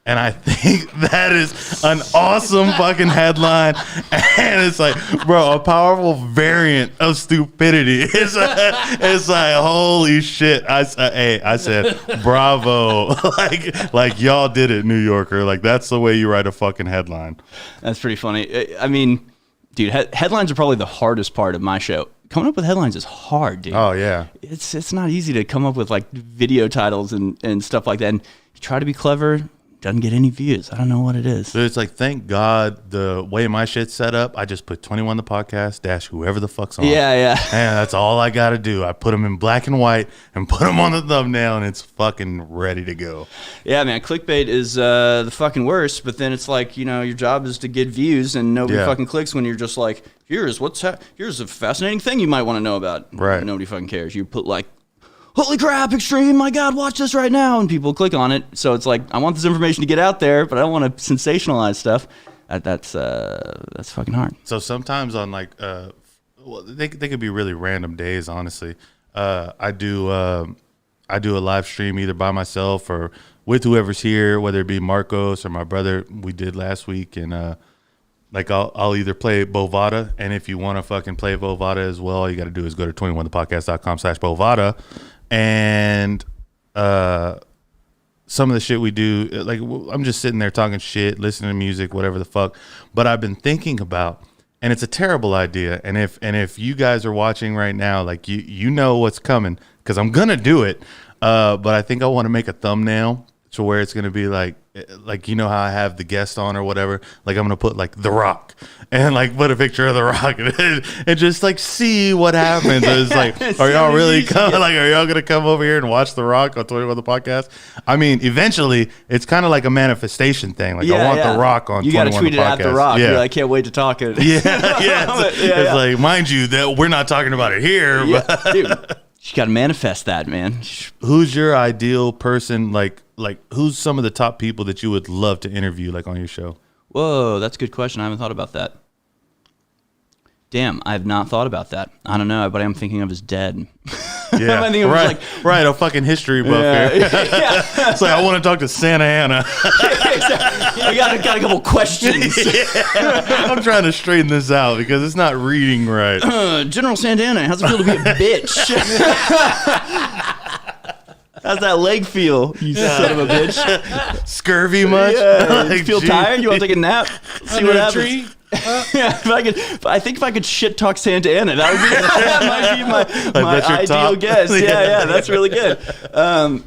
And I think that is an awesome fucking headline. And it's like, bro, a powerful variant of stupidity. It's like holy shit. I said, bravo. like y'all did it, New Yorker. Like that's the way you write a fucking headline. That's pretty funny. I mean, dude, headlines are probably the hardest part of my show. Coming up with headlines is hard, dude. Oh yeah. It's not easy to come up with like video titles and stuff like that. And you try to be clever. Doesn't get any views. I don't know what it is. So it's like, thank God the way my shit's set up, I just put 21 the podcast dash whoever the fuck's on. Yeah. And that's all I got to do. I put them in black and white and put them on the thumbnail, and it's fucking ready to go. Yeah, man. Clickbait is the fucking worst. But then it's like, your job is to get views, and nobody fucking clicks when you're just like, here's a fascinating thing you might want to know about. Right. Nobody fucking cares. You put like, holy crap, extreme, my God, watch this right now. And people click on it. So it's like, I want this information to get out there, but I don't want to sensationalize stuff. That's fucking hard. So sometimes on like, they could be really random days, honestly. I do a live stream either by myself or with whoever's here, whether it be Marcos or my brother. We did last week. And like I'll either play Bovada. And if you want to fucking play Bovada as well, all you got to do is go to 21thepodcast.com/Bovada. And some of the shit we do, like I'm just sitting there talking shit, listening to music, whatever the fuck. But I've been thinking about, and it's a terrible idea. And if you guys are watching right now, like you know what's coming, because I'm gonna do it. But I think I want to make a thumbnail to where it's gonna be like how I have the guest on or whatever. Like I'm gonna put like The Rock and like put a picture of The Rock and just like see what happens. It's like, are y'all really coming? Like, are y'all gonna come over here and watch The Rock on 21 the podcast? I mean, eventually, it's kind of like a manifestation thing. Like I want The Rock on. You got to tweet it at The Rock. Yeah, I can't wait to talk it. It's like, mind you, that we're not talking about it here. Yeah, dude, you got to manifest that, man. Who's your ideal person? Like who's some of the top people that you would love to interview, like on your show? Whoa, that's a good question. I haven't thought about that. Damn, I have not thought about that. I don't know, but I'm thinking of his dead. Yeah, right. A fucking history buff here. Yeah. It's like, I want to talk to Santa Ana. I got a couple questions. I'm trying to straighten this out because it's not reading right. General Santana, how's it feel to be a bitch? How's that leg feel, you son of a bitch? Scurvy much? Yeah, like, feel tired? You want to take a nap? See what happens? Yeah, if I could shit talk Santa Ana, that might be my ideal guest. Yeah, that's really good.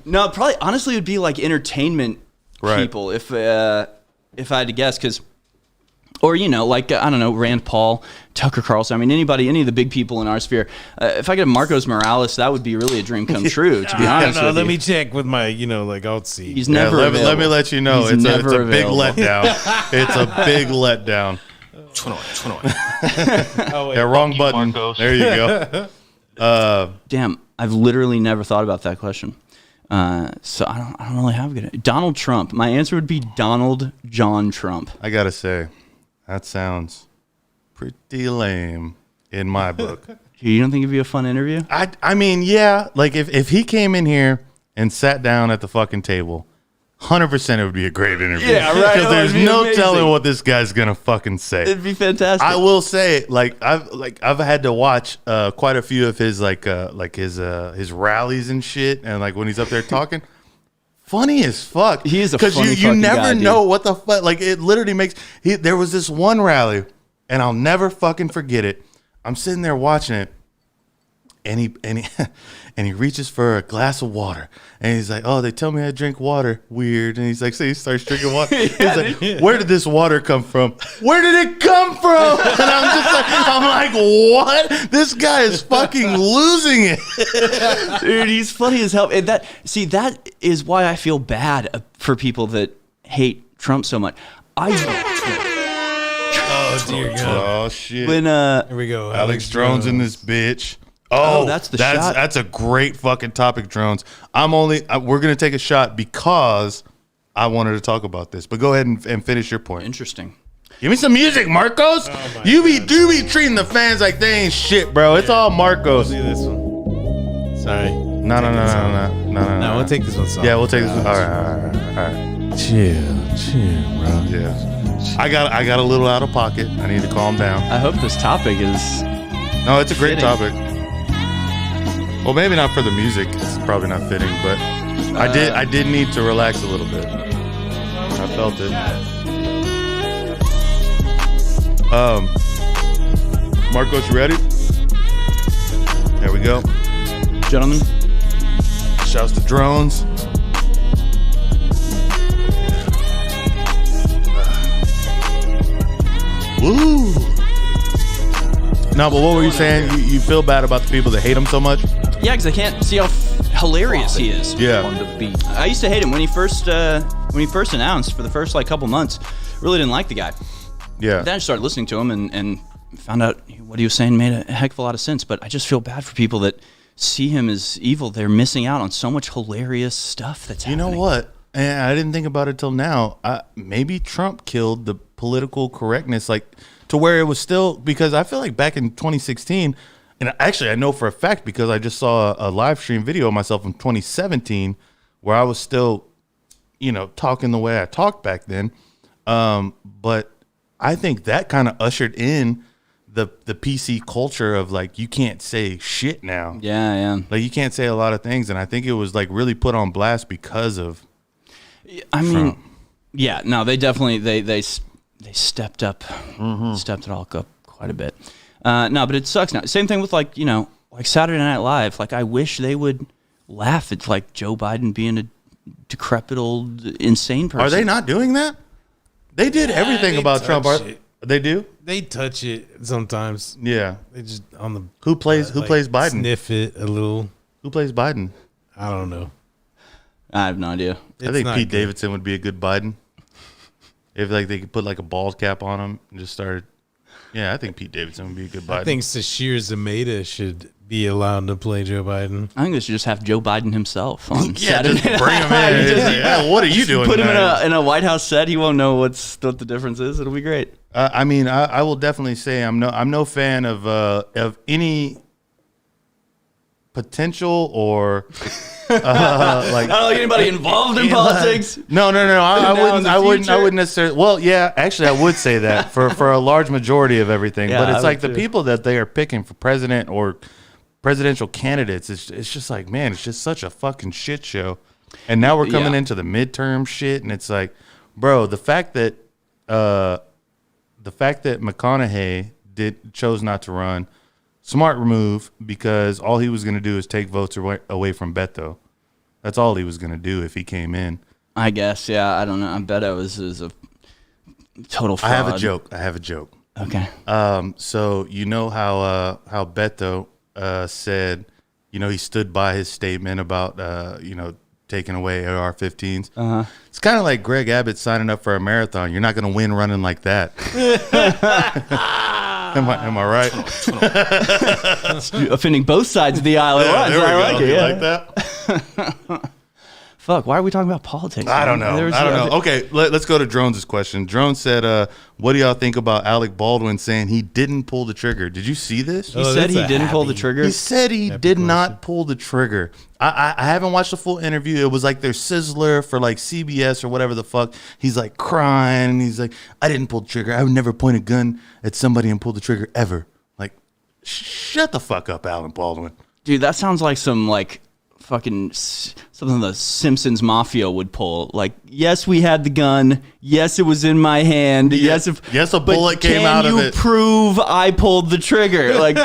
No, probably honestly it would be like entertainment people if I had to guess, because. Or, like, I don't know, Rand Paul, Tucker Carlson. I mean, any of the big people in our sphere. If I get Marcos Morales, that would be really a dream come true, to be honest with you. Let me check with my, I'll see. He's never available. Let me let you know. It's a big letdown. It's a big letdown. Wrong button. Marcos. There you go. Damn, I've literally never thought about that question. So I don't really have a good. Donald Trump. My answer would be Donald John Trump. I got to say. That sounds pretty lame in my book. You don't think it'd be a fun interview? I mean, yeah. Like if he came in here and sat down at the fucking table, 100% it would be a great interview. Yeah, right. Because there's no telling what this guy's gonna fucking say. It'd be fantastic. I will say, I've had to watch quite a few of his his rallies and shit, and like when he's up there talking. Funny as fuck. He is a funny because you never guy, know what the fuck. Like it literally makes. There was this one rally, and I'll never fucking forget it. I'm sitting there watching it, and he reaches for a glass of water, and he's like, "Oh, they tell me I drink water. Weird." And he's like, so he starts drinking water. He's like, "Where did this water come from? Where did it come from?" And I'm like, "What? This guy is fucking losing it." Dude, he's funny as hell. And that is why I feel bad for people that hate Trump so much. Oh dear God! Oh shit! When here we go. Alex Drones in this bitch. Oh, that's the shot. That's a great fucking topic, Drones. We're gonna take a shot because I wanted to talk about this. But go ahead and finish your point. Interesting. Give me some music, Marcos. You be treating the fans like they ain't shit, bro. It's all Marcos. Do this one. Sorry. No. No, we'll take this one. Yeah, we'll take this one. All right. Chill. Chill, bro. Yeah. I got a little out of pocket. I need to calm down. I hope this topic is. No, it's a great fitting. topic. Well, maybe not for the music. It's probably not fitting, but I did need to relax a little bit. I felt it. Marcos, you ready? There we go. Gentlemen, Shouts to drones. Woo! No, but what were you saying? You feel bad about the people that hate him so much? yeah, because I can't see how hilarious he is. Yeah. On the beat. I used to hate him when he first announced for the first like couple months. Really didn't like the guy. Yeah. Then I started listening to him and found out what he was saying made a heck of a lot of sense. But I just feel bad for people that see him as evil. They're missing out on so much hilarious stuff that's You happening. know what? And I didn't think about it till now. Maybe Trump killed the political correctness, like to where it was still, because I feel like back in 2016, and actually I know for a fact because I just saw a live stream video of myself from 2017 where I was still, talking the way I talked back then. But I think that kind of ushered in the PC culture of like, you can't say shit now. Yeah. Like you can't say a lot of things. And I think it was like really put on blast because of I mean, Trump. yeah, no, they definitely they stepped up, stepped it all up quite a bit. No, but it sucks now. Same thing with like Saturday Night Live. Like I wish they would laugh at like Joe Biden being a decrepit old insane person. Are they not doing that? They did everything they about Trump. touch it. They do? They touch it sometimes. Yeah. They just on the Who plays Biden? Sniff it a little. Who plays Biden? I don't know. I have no idea. I think not Pete good. Davidson would be a good Biden. If like they could put like a bald cap on him and just started. Yeah, I think Pete Davidson would be a good Biden. I think Sashir Zameda should be allowed to play Joe Biden. I think they should just have Joe Biden himself on yeah, Saturday. just bring him in. It's like, yeah, what are you doing? Put him tonight? in a White House set. He won't know what the difference is. It'll be great. I mean, I will definitely say I'm no fan of any potential or like I don't like anybody involved in politics. No. I wouldn't future? necessarily. Well, yeah, actually, I would say that for a large majority of everything. Yeah, but I it's would like the too. people that they are picking for president or presidential candidates. It's just like, man, it's just such a fucking shit show. And now we're coming Yeah. into the midterm shit, and it's like, bro, the fact that McConaughey chose not to run, smart move, because all he was going to do is take votes away from Beto. That's all he was going to do if he came in. I guess. Yeah. I don't know. I bet it was a total fraud. I have a joke. Okay. So you know how Beto said, he stood by his statement about taking away AR-15s. Uh-huh. It's kind of like Greg Abbott signing up for a marathon. You're not going to win running like that. Am I right? Offending both sides of the aisle at once. there we I go. like it. You Yeah. like that? Fuck. Why are we talking about politics? I don't know. There's- I don't know. Okay, let's go to Drones' question. Drone said, what do y'all think about Alec Baldwin saying he didn't pull the trigger? Did you see this? He Oh, said that's he a didn't pull the happy- trigger. He said he Happy did question. not pull the trigger. I haven't watched the full interview. It was like their Sizzler for like CBS or whatever the fuck. He's like crying. And he's like, I didn't pull the trigger. I would never point a gun at somebody and pull the trigger ever. Like, shut the fuck up, Alec Baldwin. Dude, that sounds like some like fucking something the Simpsons mafia would pull. Like, yes, we had the gun. Yes, it was in my hand. Yes, Yes, a but bullet came out of Can it. you prove I pulled the trigger? Like,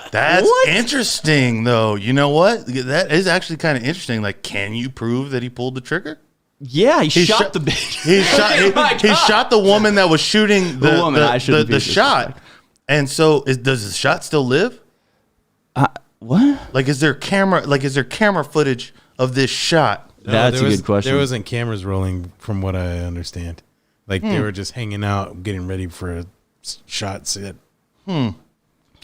That's What? interesting, though. You know what? That is actually kind of interesting. Like, can you prove that he pulled the trigger? yeah, he shot shot- the bitch. He shot. Oh my he God. shot the woman that was shooting The woman, I shouldn't the be shot. And so, does the shot still live? What? Like, is there camera footage of this shot? That's a there good question. There wasn't cameras rolling, from what I understand. Like they were just hanging out, getting ready for a shot set. No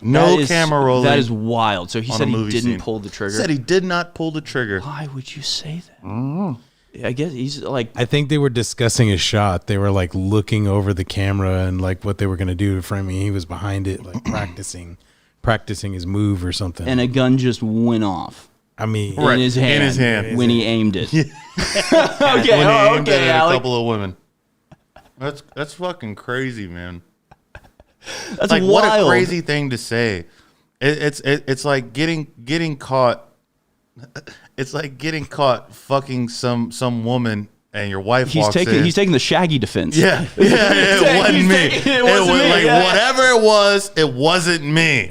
That is- camera rolling. That is wild. So he on said a he movie didn't scene. pull the trigger. Said he did not pull the trigger. Why would you say that? I guess he's like, I think they were discussing a shot. They were like looking over the camera and like what they were going to do to frame me. He was behind it, like practicing his move or something. and a gun just went off I Right, mean, in his hand. in his hand. when he aimed it. Okay, When he aimed it okay, at a Alec. couple of women. That's fucking crazy, man. That's like wild. what a crazy thing to say. It's like getting caught. It's like getting caught fucking some woman and your wife walks in. He's taking the Shaggy defense. Yeah, it wasn't me. It wasn't me. Like whatever it was, it wasn't me.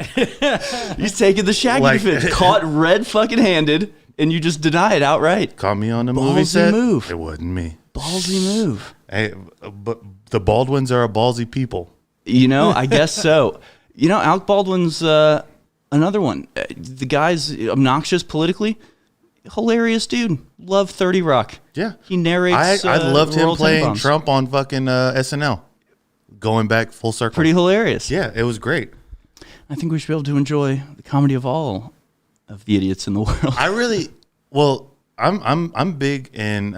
He's taking the Shaggy defense. Caught red fucking handed, and you just deny it outright. Caught me on the movie set. Move. It wasn't me. Ballsy move. Hey, but the Baldwins are a ballsy people. You know, I guess so. You know, Alec Baldwin's another one. The guy's obnoxious politically. Hilarious dude. Love 30 Rock. Yeah. He narrates. I loved him Royal playing Tenenbaums. Trump on fucking SNL. Going back full circle. Pretty hilarious. Yeah, it was great. I think we should be able to enjoy the comedy of all of the idiots in the world. I'm big in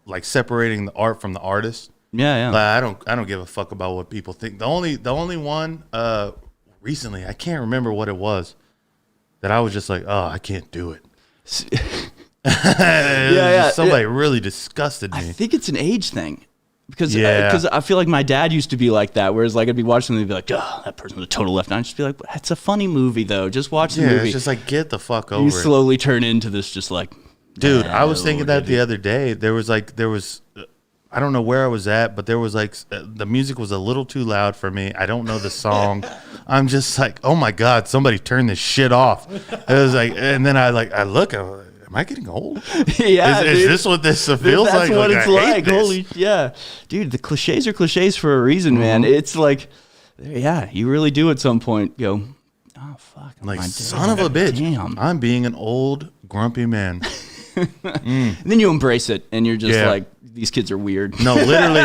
like separating the art from the artist. Yeah. Like, I don't give a fuck about what people think. The only one recently, I can't remember what it was, that I was just like, oh, I can't do it. Somebody really disgusted me. I think it's an age thing. Because I feel like my dad used to be like that, whereas like I'd be watching them and be like, oh, that person's a total left. And I'd just be like, it's a funny movie though. Just watch the movie. It's just like, get the fuck over you it. slowly turn into this just like, dude, I was thinking that the other day. There was I don't know where I was at, but there was like the music was a little too loud for me. I don't know the song. I'm just like, oh my God, somebody turn this shit off. It was like, and then I look, I'm like, am I getting old? Yeah, is this what this feels that's like? That's what it's like. This. Holy, yeah, dude, the cliches are cliches for a reason, man. It's like, yeah, you really do at some point go, oh fuck, I'm like, son of a bitch, damn. I'm being an old grumpy man. And then you embrace it, and you're just like, these kids are weird. No, literally,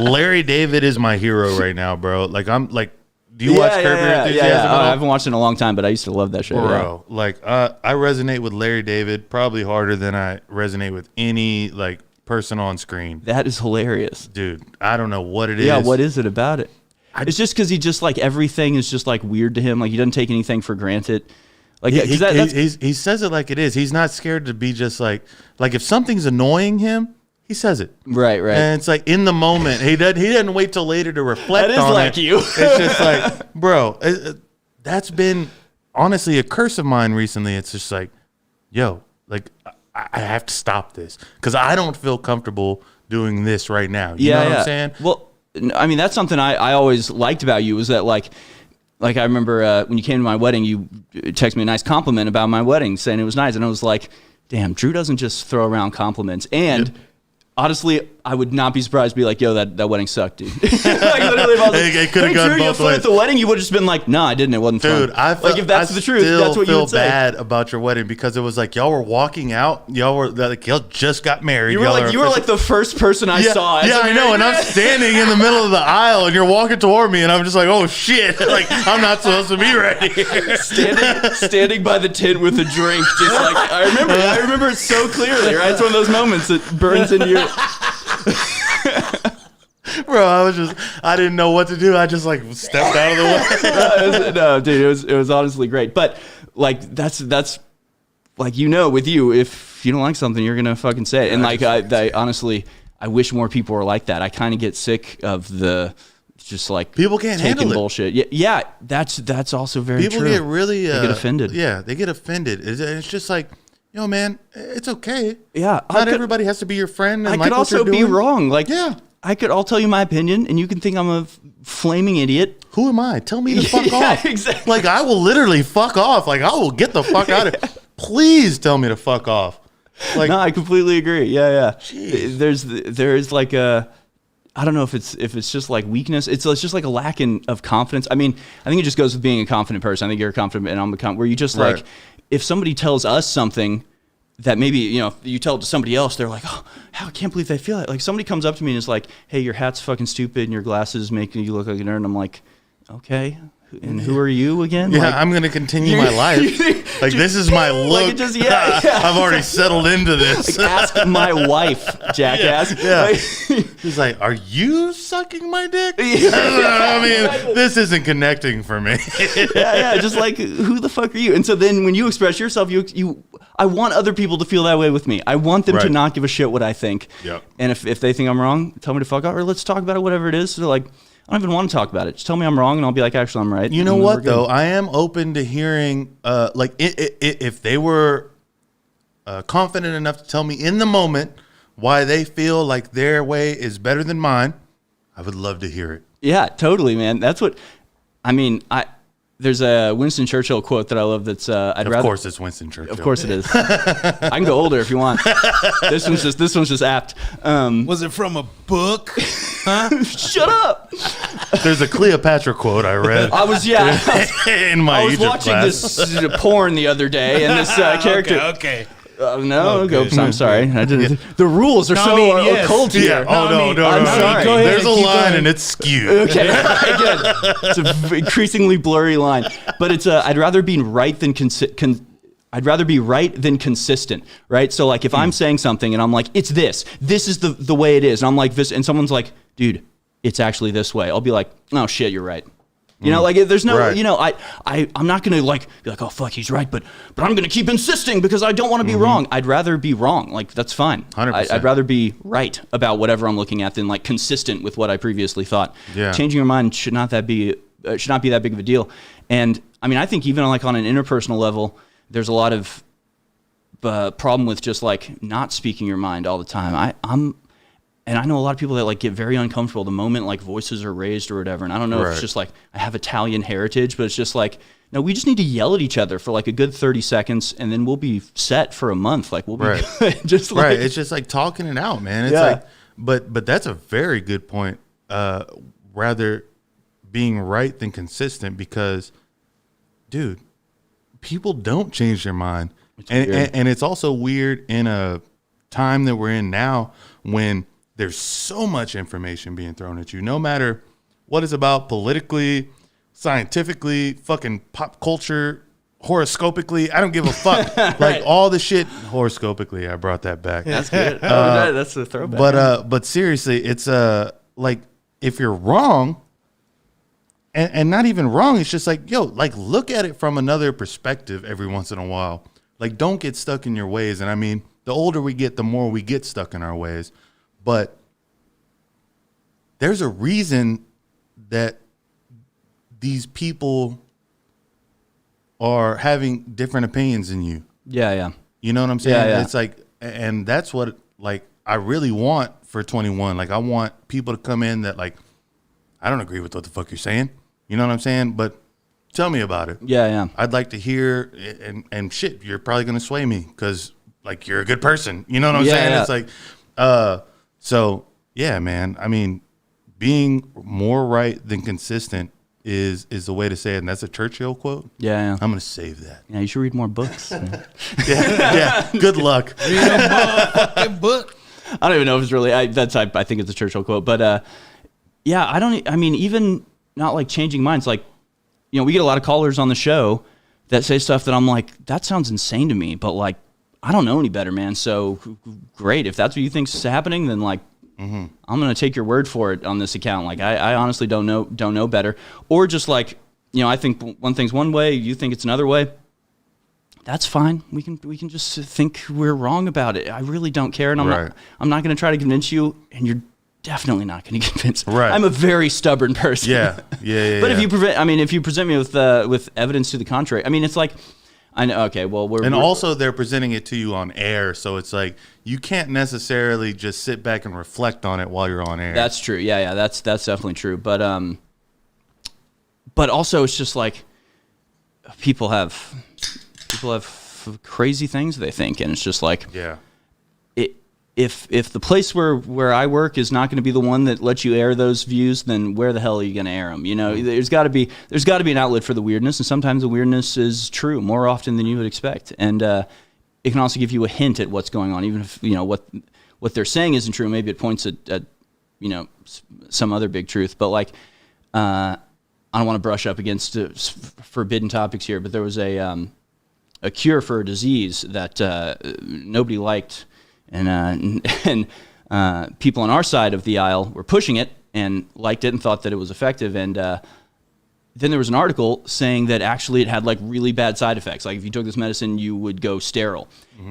Larry David is my hero right now, bro. Like, I'm like, do you watch Curb Your Enthusiasm? Yeah. I haven't watched it in a long time, but I used to love that show. Bro, like, I resonate with Larry David probably harder than I resonate with any like person on screen. That is hilarious, dude. I don't know what it is. Yeah, what is it about it? It's just because he just like everything is just like weird to him. Like he doesn't take anything for granted. Like he says it like it is. He's not scared to be just like if something's annoying him, he says it. Right. And it's like in the moment. He doesn't wait till later to reflect on it. That is like you. It's just like, bro, that's been honestly a curse of mine recently. It's just like, yo, like I have to stop this because I don't feel comfortable doing this right now. You know what I'm saying? Well, I mean, that's something I always liked about you was that like I remember when you came to my wedding, you texted me a nice compliment about my wedding, saying it was nice. And I was like, damn, Drew doesn't just throw around compliments. And honestly, I would not be surprised to be like, yo, that wedding sucked, dude. Like, literally, if I was like, it could have gone Drew, both you ways. At the wedding, you would have just been like, no, I didn't. It wasn't dude, fun. Like, if that's the truth, that's what you would say. I feel bad about your wedding because it was like y'all were walking out. Y'all just got married. You were like the first person I saw. Yeah, I know. And I'm standing in the middle of the aisle and you're walking toward me and I'm just like, oh shit. Like, I'm not supposed to be right here. Standing by the tent with a drink. Just like, I remember it so clearly, right? It's one of those moments that burns into your... Bro, I didn't know what to do. I just like stepped out of the way. No, dude, it was honestly great. But like that's like, you know, with you, if you don't like something, you're gonna fucking say it. And like I honestly, I wish more people were like that. I kind of get sick of the just like people can't handle bullshit. Yeah, that's also very true. People get really they get offended. Yeah, they get offended. It's just like, yo, man, it's okay. Yeah, not everybody has to be your friend. And I could also be wrong. Like, yeah. I'll tell you my opinion, and you can think I'm a flaming idiot. Who am I? Tell me to fuck off. Exactly. Like, I will literally fuck off. Like, I will get the fuck out of it. Please tell me to fuck off. Like, no, I completely agree. Yeah. Jeez. There is like a, I don't know if it's just like weakness. It's just like a lack of confidence. I mean, I think it just goes with being a confident person. I think you're confident, and I'm a confident. Where you just like, if somebody tells us something that maybe, you know, you tell it to somebody else, they're like, oh, I can't believe they feel it. Like, somebody comes up to me and is like, hey, your hat's fucking stupid and your glasses making you look like a nerd. And I'm like, okay, and who are you again? Yeah, like, I'm going to continue my life. Like, this is my look. Like I've already settled into this. Like, ask my wife, jackass. Yeah. Like, he's like, are you sucking my dick? I mean, this isn't connecting for me. yeah, just like, who the fuck are you? And so then when you express yourself, I want other people to feel that way with me. I want them to not give a shit what I think. Yep. And if they think I'm wrong, tell me to fuck off, or let's talk about it, whatever it is. So like, I don't even want to talk about it. Just tell me I'm wrong, and I'll be like, actually, I'm right. You know what, though? I am open to hearing, like, if they were confident enough to tell me in the moment why they feel like their way is better than mine, I would love to hear it. Yeah, totally, man. That's what, I mean, there's a Winston Churchill quote that I love that's, Of course it's Winston Churchill. Of course it is. I can go older if you want. This one's just apt. Was it from a book? Huh? Shut up. There's a Cleopatra quote I read. In my I was Egypt watching class. this porn the other day, and this character. Okay. I'm sorry. I didn't. The rules are occult here. No. I'm sorry. Go ahead, There's a keep line going. and it's skewed. Okay, good. It's an increasingly blurry line, but it's I'd rather be right than I'd rather be right than consistent, right? So like if I'm saying something and I'm like, it's this is the way it is, and I'm like this, and someone's like, dude, it's actually this way. I'll be like, oh shit, you're right. You know, like there's no, you know, I'm not gonna like be like, oh fuck, he's right, but I'm gonna keep insisting because I don't want to be wrong. I'd rather be wrong. Like that's fine. 100%. I'd rather be right about whatever I'm looking at than like consistent with what I previously thought. Yeah. Changing your mind should not be that big of a deal. And I mean, I think even like on an interpersonal level, there's a lot of problem with just like not speaking your mind all the time. And I know a lot of people that like get very uncomfortable the moment like voices are raised or whatever. And I don't know if it's just like I have Italian heritage, but it's just like, no, we just need to yell at each other for like a good 30 seconds and then we'll be set for a month. Like we'll be good. Just like, It's just like talking it out, man. It's like, but that's a very good point. Rather being right than consistent because, dude, people don't change their mind. And it's also weird in a time that we're in now when there's so much information being thrown at you, no matter what it's about politically, scientifically, fucking pop culture, horoscopically. I don't give a fuck. Like all the shit horoscopically. I brought that back. that's good. That's a throwback. But seriously, it's like if you're wrong, and not even wrong, it's just like, yo, like look at it from another perspective every once in a while. Like don't get stuck in your ways. And I mean, the older we get, the more we get stuck in our ways. But there's a reason that these people are having different opinions than you. Yeah. You know what I'm saying? Yeah. It's like, and that's what like I really want for 21. Like I want people to come in that like, I don't agree with what the fuck you're saying. You know what I'm saying? But tell me about it. Yeah. I'd like to hear, and shit, you're probably going to sway me because like you're a good person. You know what I'm saying? Yeah. It's like, so yeah, man. I mean, being more right than consistent is the way to say it. And that's a Churchill quote. Yeah. I'm going to save that. Yeah, you should read more books. Yeah. Good luck. Read a motherfucking book. I don't even know if it's really, I think it's a Churchill quote, but I mean, even not like changing minds, like, you know, we get a lot of callers on the show that say stuff that I'm like, that sounds insane to me, but like, I don't know any better, man. So great. If that's what you think's happening, then like, I'm going to take your word for it on this account. Like, I honestly don't know better. Or just like, you know, I think one thing's one way, you think it's another way. That's fine. We can just think we're wrong about it. I really don't care. And I'm not going to try to convince you, and you're definitely not going to convince me. Right. I'm a very stubborn person. Yeah. But if you present me with evidence to the contrary, I mean, it's like, I know. Okay. Well, also they're presenting it to you on air, so it's like you can't necessarily just sit back and reflect on it while you're on air. That's true. Yeah. That's definitely true. But also it's just like people have crazy things they think, and it's just like, If the place where I work is not going to be the one that lets you air those views, then where the hell are you going to air them? You know, there's got to be an outlet for the weirdness, and sometimes the weirdness is true more often than you would expect, and it can also give you a hint at what's going on, even if you know what they're saying isn't true. Maybe it points at you know some other big truth. But like, I don't want to brush up against forbidden topics here, but there was a cure for a disease that nobody liked. And people on our side of the aisle were pushing it and liked it and thought that it was effective. And then there was an article saying that actually it had like really bad side effects. Like if you took this medicine, you would go sterile.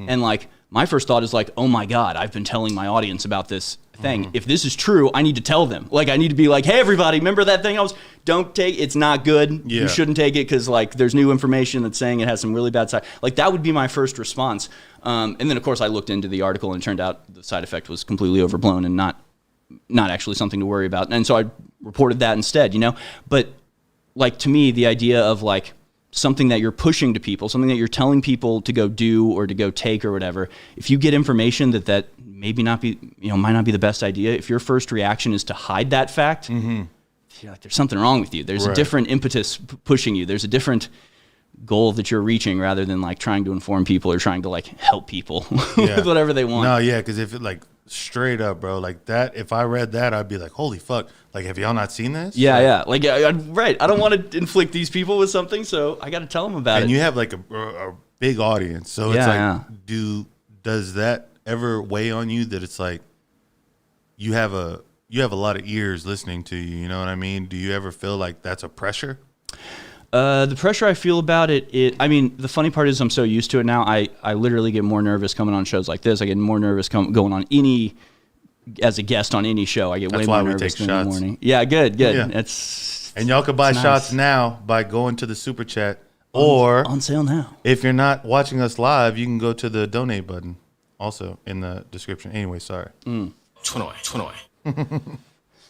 And like my first thought is like, oh my God, I've been telling my audience about this thing. If this is true, I need to tell them. Like I need to be like, hey everybody, remember that thing don't take, it's not good. Yeah. You shouldn't take it because like there's new information that's saying it has some really bad side. Like that would be my first response. And then of course I looked into the article and it turned out the side effect was completely overblown and not actually something to worry about. And so I reported that instead, you know? But like to me, the idea of like something that you're pushing to people, something that you're telling people to go do or to go take or whatever, if you get information that maybe not be, you know, might not be the best idea, if your first reaction is to hide that fact, you're like, there's something wrong with you. There's a different impetus pushing you. There's a different goal that you're reaching rather than like trying to inform people or trying to like help people with whatever they want. No, yeah, because if it like straight up, bro, like that, if I read that, I'd be like, holy fuck. Like, have y'all not seen this? Yeah, like, yeah. Like, right. I don't want to inflict these people with something, so I got to tell them about it. And you have like a big audience, so it's like, does that ever weigh on you that it's like you have a lot of ears listening to you? You know what I mean? Do you ever feel like that's a pressure? The pressure I feel about it, I mean, the funny part is I'm so used to it now. I literally get more nervous coming on shows like this. I get more nervous going on as a guest on any show. I get way more nervous than in the morning. Yeah, good. Yeah. And y'all can buy shots now by going to the Super Chat, or on sale now. If you're not watching us live, you can go to the donate button, also in the description. Anyway, sorry. What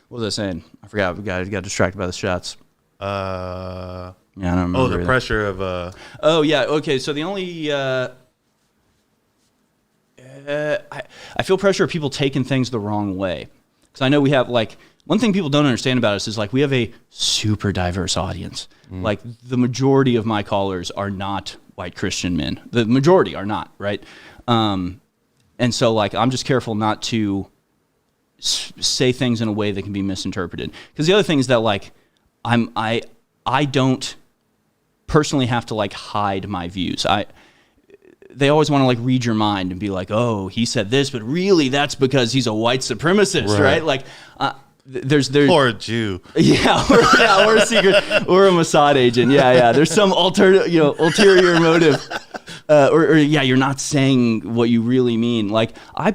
was I saying? I forgot. We got distracted by the shots. Yeah, I don't remember. Oh, the pressure of. Oh yeah. Okay. So the only. I feel pressure of people taking things the wrong way. Because I know we have, like, one thing people don't understand about us is, like, we have a super diverse audience. Like, the majority of my callers are not white Christian men. The majority are not, right? And so, like, I'm just careful not to say things in a way that can be misinterpreted. Because the other thing is that, like, I don't personally have to, like, hide my views. They always want to like read your mind and be like, oh, he said this, but really that's because he's a white supremacist, right? Like, there's or a Jew, or a secret, or a Mossad agent, There's some ulterior motive, or you're not saying what you really mean. Like, I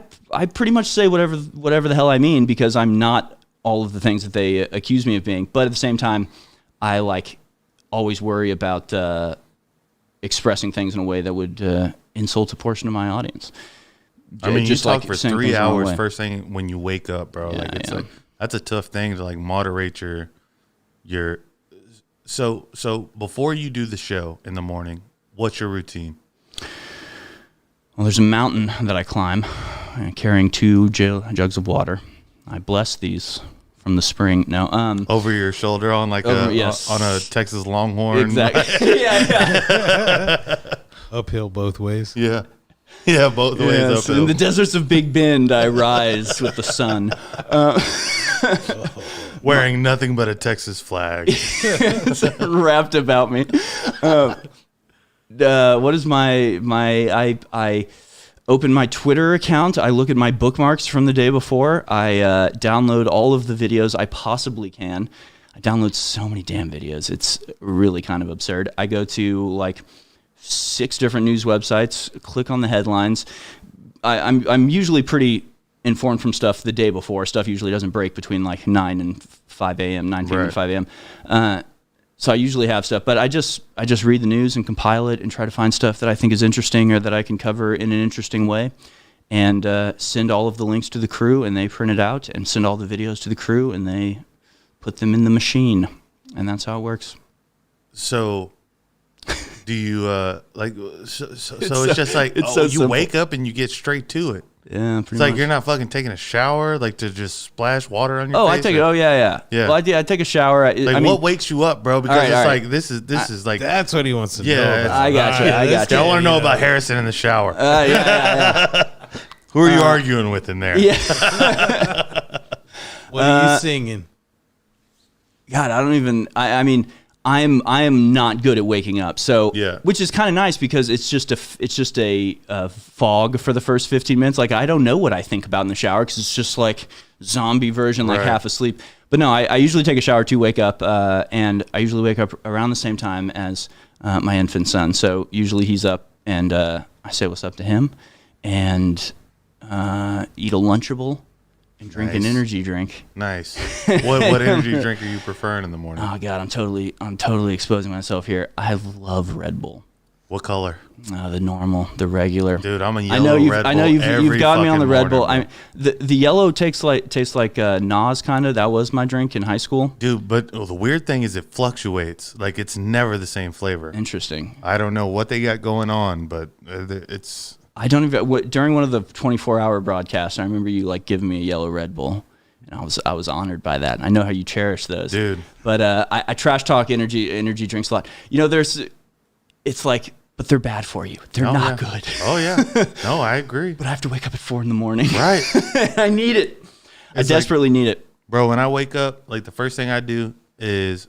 pretty much say whatever the hell I mean because I'm not all of the things that they accuse me of being. But at the same time, I like always worry about expressing things in a way that would insult a portion of my audience. I mean, you talk for 3 hours first thing when you wake up, bro. Like like that's a tough thing to like moderate your. So before you do the show in the morning, what's your routine? Well, there's a mountain that I climb, carrying 2 jugs of water. I bless these from the spring. No, over your shoulder on like on a Texas Longhorn. Exactly. Uphill both ways. Yeah, both ways uphill. In the deserts of Big Bend, I rise with the sun. Wearing nothing but a Texas flag wrapped about me. What is I open my Twitter account. I look at my bookmarks from the day before. I download all of the videos I possibly can. I download so many damn videos. It's really kind of absurd. I go to like 6 different news websites, click on the headlines. I'm usually pretty informed from stuff the day before. Stuff usually doesn't break between like 9 and 5 a.m., 9 p.m. and 5 a.m. So I usually have stuff, but I just read the news and compile it and try to find stuff that I think is interesting or that I can cover in an interesting way, and send all of the links to the crew, and they print it out, and send all the videos to the crew, and they put them in the machine, and that's how it works. So, do you so it's just like you simple. Wake up and you get straight to it. Yeah, it's like you're not fucking taking a shower, like to just splash water on your face. I take it. Oh yeah. Well, I take a shower. I mean, what wakes you up, bro? Because like this is like that's what he wants to know. I got you. I want to know about Harrison in the shower. Who are you arguing with in there? Yeah. What are you singing? God, I don't even. I mean, I am not good at waking up. So, which is kind of nice because it's just a fog for the first 15 minutes. Like, I don't know what I think about in the shower because it's just like zombie version, like half asleep. But no, I usually take a shower to wake up, and I usually wake up around the same time as my infant son. So usually he's up, and I say what's up to him, and eat a Lunchable, and drink an energy drink. Nice. What energy drink are you preferring in the morning? Oh God, I'm totally exposing myself here. I love Red Bull. What color? The normal, the regular. Dude, I'm a yellow Red Bull. I know you've got me on the Red Bull. Morning, the yellow tastes like Nas kind of. That was my drink in high school. Dude, but the weird thing is it fluctuates. Like it's never the same flavor. Interesting. I don't know what they got going on, but it's. I don't even. During one of the 24-hour broadcasts, I remember you like giving me a yellow Red Bull. And I was honored by that. And I know how you cherish those, dude. But I trash talk energy drinks a lot. You know, it's like. But they're bad for you. They're not good. Oh, yeah. No, I agree. But I have to wake up at 4 a.m. Right. I need it. I desperately need it. Bro, when I wake up, like the first thing I do is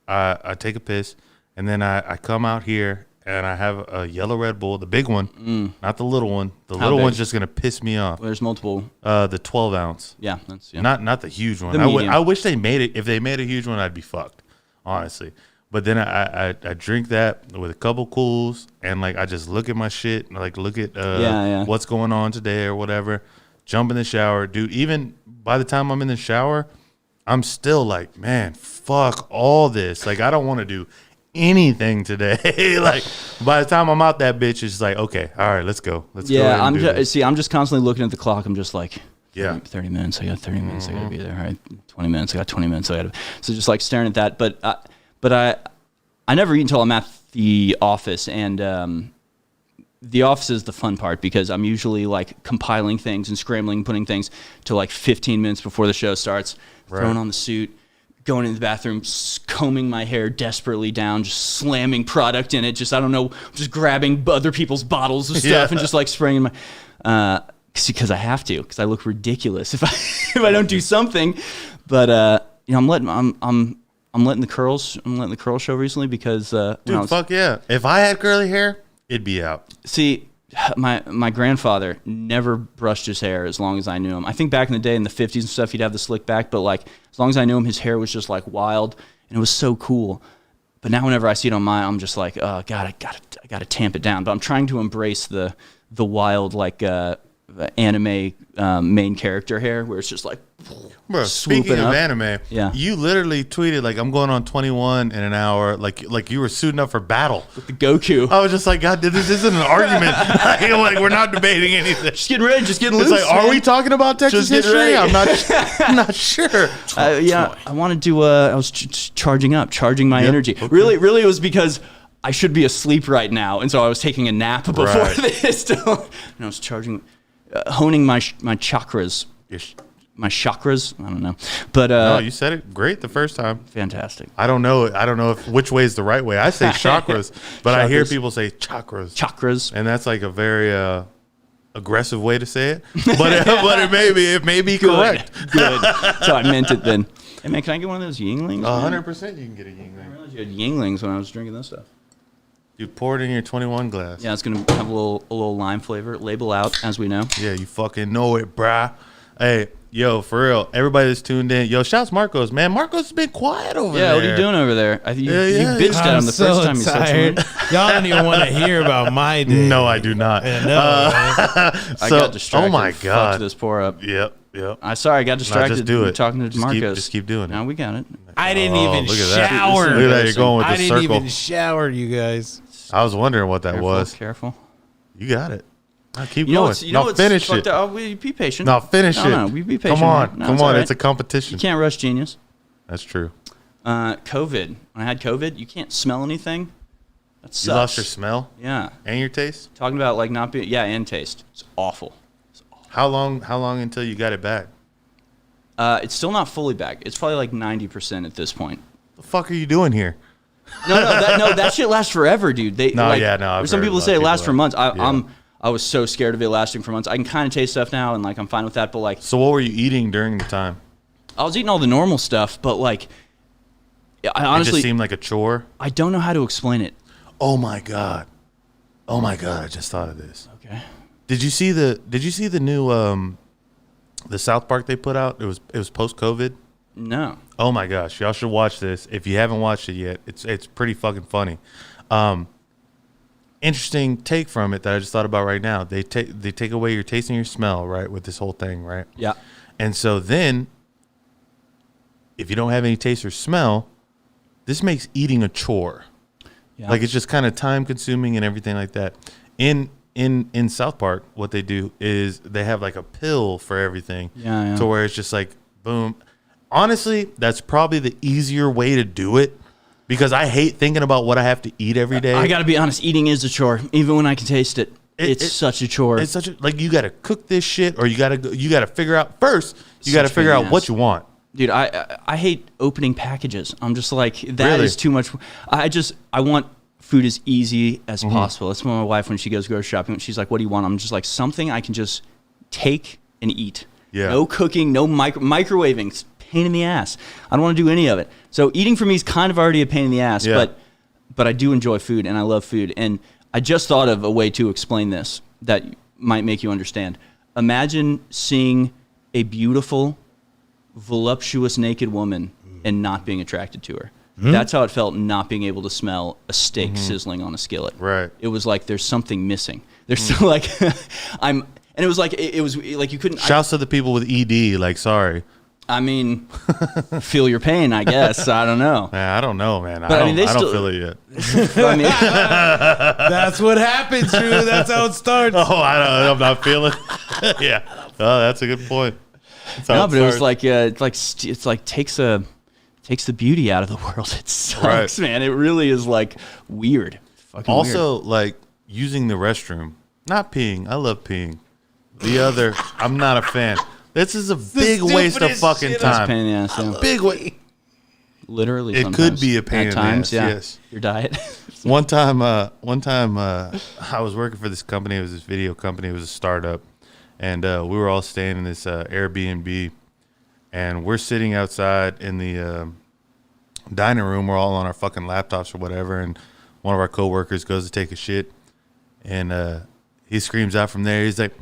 I take a piss, and then I come out here, and I have a yellow Red Bull, the big one, not the little one. The little one's just going to piss me off. Well, there's multiple. The 12 ounce. Yeah. That's, Not the huge one. The medium. I wish they made it. If they made a huge one, I'd be fucked, honestly. But then I drink that with a couple cools, and like I just look at my shit, and like look at what's going on today or whatever. Jump in the shower, dude. Even by the time I'm in the shower, I'm still like, man, fuck all this. Like I don't want to do anything today. Like by the time I'm out that bitch, it's like, okay, all right, let's go. Let's go. Yeah, I'm just constantly looking at the clock. I'm just like, 30 minutes. I got 30 minutes. I got to be there. All right, 20 minutes. I got 20 minutes. So just like staring at that, But I never eat until I'm at the office, and the office is the fun part because I'm usually like compiling things and scrambling, putting things to like 15 minutes before the show starts, throwing on the suit, going in the bathroom, combing my hair desperately down, just slamming product in it, just just grabbing other people's bottles of stuff and just like spraying in my because I have to, because I look ridiculous if I don't do something. But I'm letting the curl show recently because dude, fuck yeah! If I had curly hair, it'd be out. See, my grandfather never brushed his hair as long as I knew him. I think back in the day in the 50s and stuff, he'd have the slick back, but like as long as I knew him, his hair was just like wild, and it was so cool. But now whenever I see it on mine, I'm just like, oh God, I gotta tamp it down. But I'm trying to embrace the wild like anime main character hair where it's just like. Bro, speaking of anime, yeah. You literally tweeted like I'm going on 21 in an hour, like you were suiting up for battle with the Goku. I was just like, God, this isn't an argument. like we're not debating anything. Just getting ready, just getting loose. It's like, are we talking about Texas history? I'm not sure. I wanted to. I was charging my energy. Okay. Really, it was because I should be asleep right now, and so I was taking a nap before this. And I was charging, honing my chakras. My chakras, I don't know, but no, you said it great the first time. Fantastic. I don't know which way is the right way. I say chakras, but I hear people say chakras, and that's like a very aggressive way to say it. But it may be correct. Good. So I meant it then. Hey man, can I get one of those Yinglings? 100%, you can get a Yingling. I realized you had Yinglings when I was drinking this stuff. You pour it in your 21 glass. Yeah, it's gonna have a little lime flavor. Label out, as we know. Yeah, you fucking know it, brah. Hey. Yo, for real, everybody that's tuned in. Yo, shouts Marcos, man. Marcos has been quiet over there. Yeah, what are you doing over there? You bitched at him the first time you said something. Y'all don't even want to hear about my day. No, I do not. I got distracted. Oh my God. Fucked this pour up. Yep. I I got distracted. Just do it. Talking to Marcos. Just keep doing it. Now we got it. I didn't even shower. Look at that. You're going with the circle. I didn't even shower, you guys. I was wondering what that was. Careful. You got it. I'll keep going. Finish it. Oh, be patient. No, finish it. No, be patient. Come on. Right. It's a competition. You can't rush genius. That's true. COVID. When I had COVID, you can't smell anything. That sucks. You lost your smell? Yeah. And your taste? Talking about like not being, and taste. It's awful. How long until you got it back? It's still not fully back. It's probably like 90% at this point. The fuck are you doing here? No, that shit lasts forever, dude. Some people say it lasts for months. I was so scared of it lasting for months. I can kind of taste stuff now, and like I'm fine with that. But like, so what were you eating during the time? I was eating all the normal stuff, but like, I honestly, it just seemed like a chore. I don't know how to explain it. Oh my god! I just thought of this. Okay. Did you see the new the South Park they put out? It was post COVID. No. Oh my gosh, y'all should watch this. If you haven't watched it yet, it's pretty fucking funny. Interesting take from it that I just thought about right now. They take away your taste and your smell, right, with this whole thing, right? Yeah. And so then, if you don't have any taste or smell, this makes eating a chore. Yeah. Like it's just kind of time consuming and everything like that. In South Park, what they do is they have like a pill for everything. Yeah. To where it's just like boom. Honestly, that's probably the easier way to do it because I hate thinking about what I have to eat every day. I got to be honest, eating is a chore, even when I can taste it. It's such a chore. It's such a like you got to cook this shit, or you got to figure out first. You got to figure out what you want. Dude, I hate opening packages. I'm just like that is too much. I want food as easy as possible. That's why my wife, when she goes grocery shopping, she's like, "What do you want?" I'm just like, something I can just take and eat. Yeah. No cooking, no microwaving. It's a pain in the ass. I don't want to do any of it. So eating for me is kind of already a pain in the ass. Yeah. But I do enjoy food and I love food. And I just thought of a way to explain this that might make you understand. Imagine seeing a beautiful, voluptuous naked woman and not being attracted to her. That's how it felt not being able to smell a steak sizzling on a skillet. Right. It was like there's something missing. There's still like and it was like it was like you couldn't. Shouts to the people with ED. Like, sorry. I mean, feel your pain, I guess. I don't know. Man, I don't know, man. But I don't feel it yet. I mean, That's what happens, Drew. That's how it starts. Oh, I'm not feeling. Yeah. Oh, that's a good point. no, but it was like it's like takes the beauty out of the world. It sucks, man. It really is like weird. Fucking also weird. like using the restroom, not peeing. I love peeing. The other, I'm not a fan. This is a big waste of fucking It's a time. pain in the ass, yeah. Big waste. Literally, It sometimes. could be a pain at in the times. ass, Yeah. yes. Your diet. One time, I was working for this company. It was this video company. It was a startup, and we were all staying in this Airbnb, and we're sitting outside in the dining room. We're all on our fucking laptops or whatever, and one of our coworkers goes to take a shit, and he screams out from there. He's like,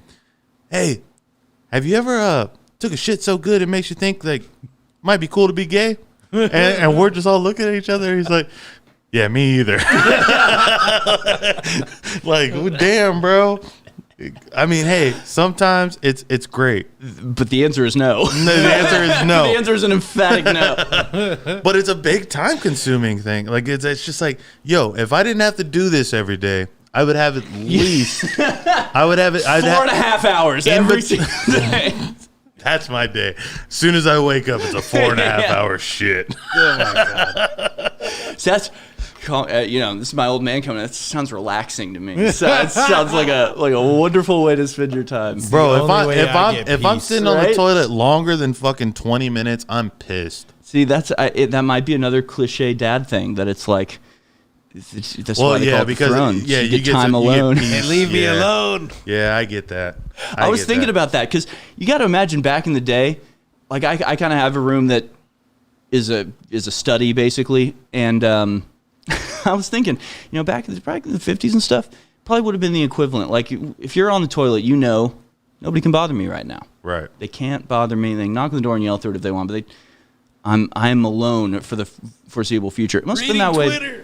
"Hey, have you ever took a shit so good it makes you think like might be cool to be gay?" and we're just all looking at each other. He's like, "Yeah, me either." Like, well, damn, bro. I mean, hey, sometimes it's great. But the answer is no. The answer is no. The answer is an emphatic no. But it's a big time consuming thing. Like it's just like, yo, if I didn't have to do this every day, I would have at least I would have it 4.5 hours every single day. That's my day. As soon as I wake up, it's a 4.5 hour shit. Oh my god. So that's this is my old man coming. That sounds relaxing to me. So it sounds like a wonderful way to spend your time, Bro. If I'm peace, sitting on the toilet longer than fucking 20 minutes, I'm pissed. See, that might be another cliche dad thing that it's like. That's why they call it because the throne. yeah, you get time alone. And leave me alone. Yeah, I get that. I was thinking about that because you got to imagine back in the day, like I kind of have a room that is a study basically, and I was thinking, back in the 50s and stuff, probably would have been the equivalent. Like if you're on the toilet, nobody can bother me right now. Right. They can't bother me. They can knock on the door and yell through it if they want, but I'm alone for the foreseeable future. It must have been that way.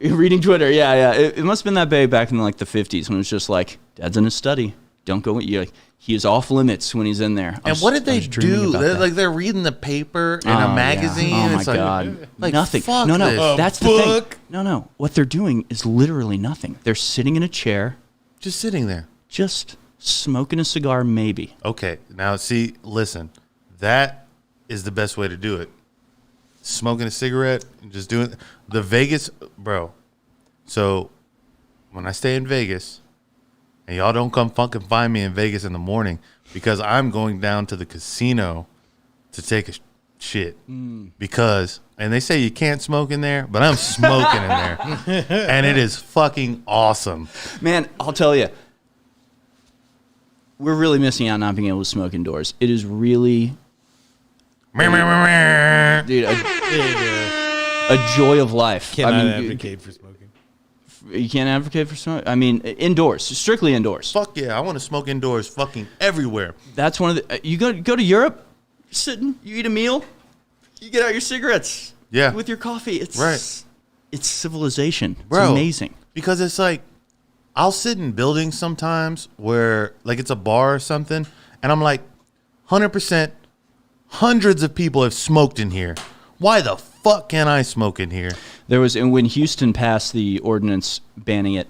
Reading Twitter, yeah. It must have been that way back in like the 50s when it was just like, Dad's in his study. Don't go. He is off limits when he's in there. And what did they do? They're reading the paper in a magazine. Yeah. Oh my it's god! like Nothing. Fuck No. this. That's the thing. No. What they're doing is literally nothing. They're sitting in a chair, Just sitting there. just smoking a cigar, maybe. Okay. Now, see, listen. That is the best way to do it. Smoking a cigarette and just doing the Vegas, bro. So when I stay in Vegas, and y'all don't come fucking find me in Vegas in the morning because I'm going down to the casino to take a shit. Because, and they say you can't smoke in there, but I'm smoking in there. And it is fucking awesome. Man, I'll tell you, we're really missing out not being able to smoke indoors. It is really, dude, a joy of life. Cannot advocate for smoking. You can't advocate for smoking? I mean, indoors, strictly indoors. Fuck yeah, I want to smoke indoors fucking everywhere. That's one of the. You go to Europe, sitting, you eat a meal, You get out your cigarettes. Yeah. With your coffee. It's right. It's civilization. It's Bro, amazing. Because it's like, I'll sit in buildings sometimes where, like, it's a bar or something, and I'm like, 100%, hundreds of people have smoked in here. Why the fuck can't I smoke in here? There was, and when Houston passed the ordinance banning it,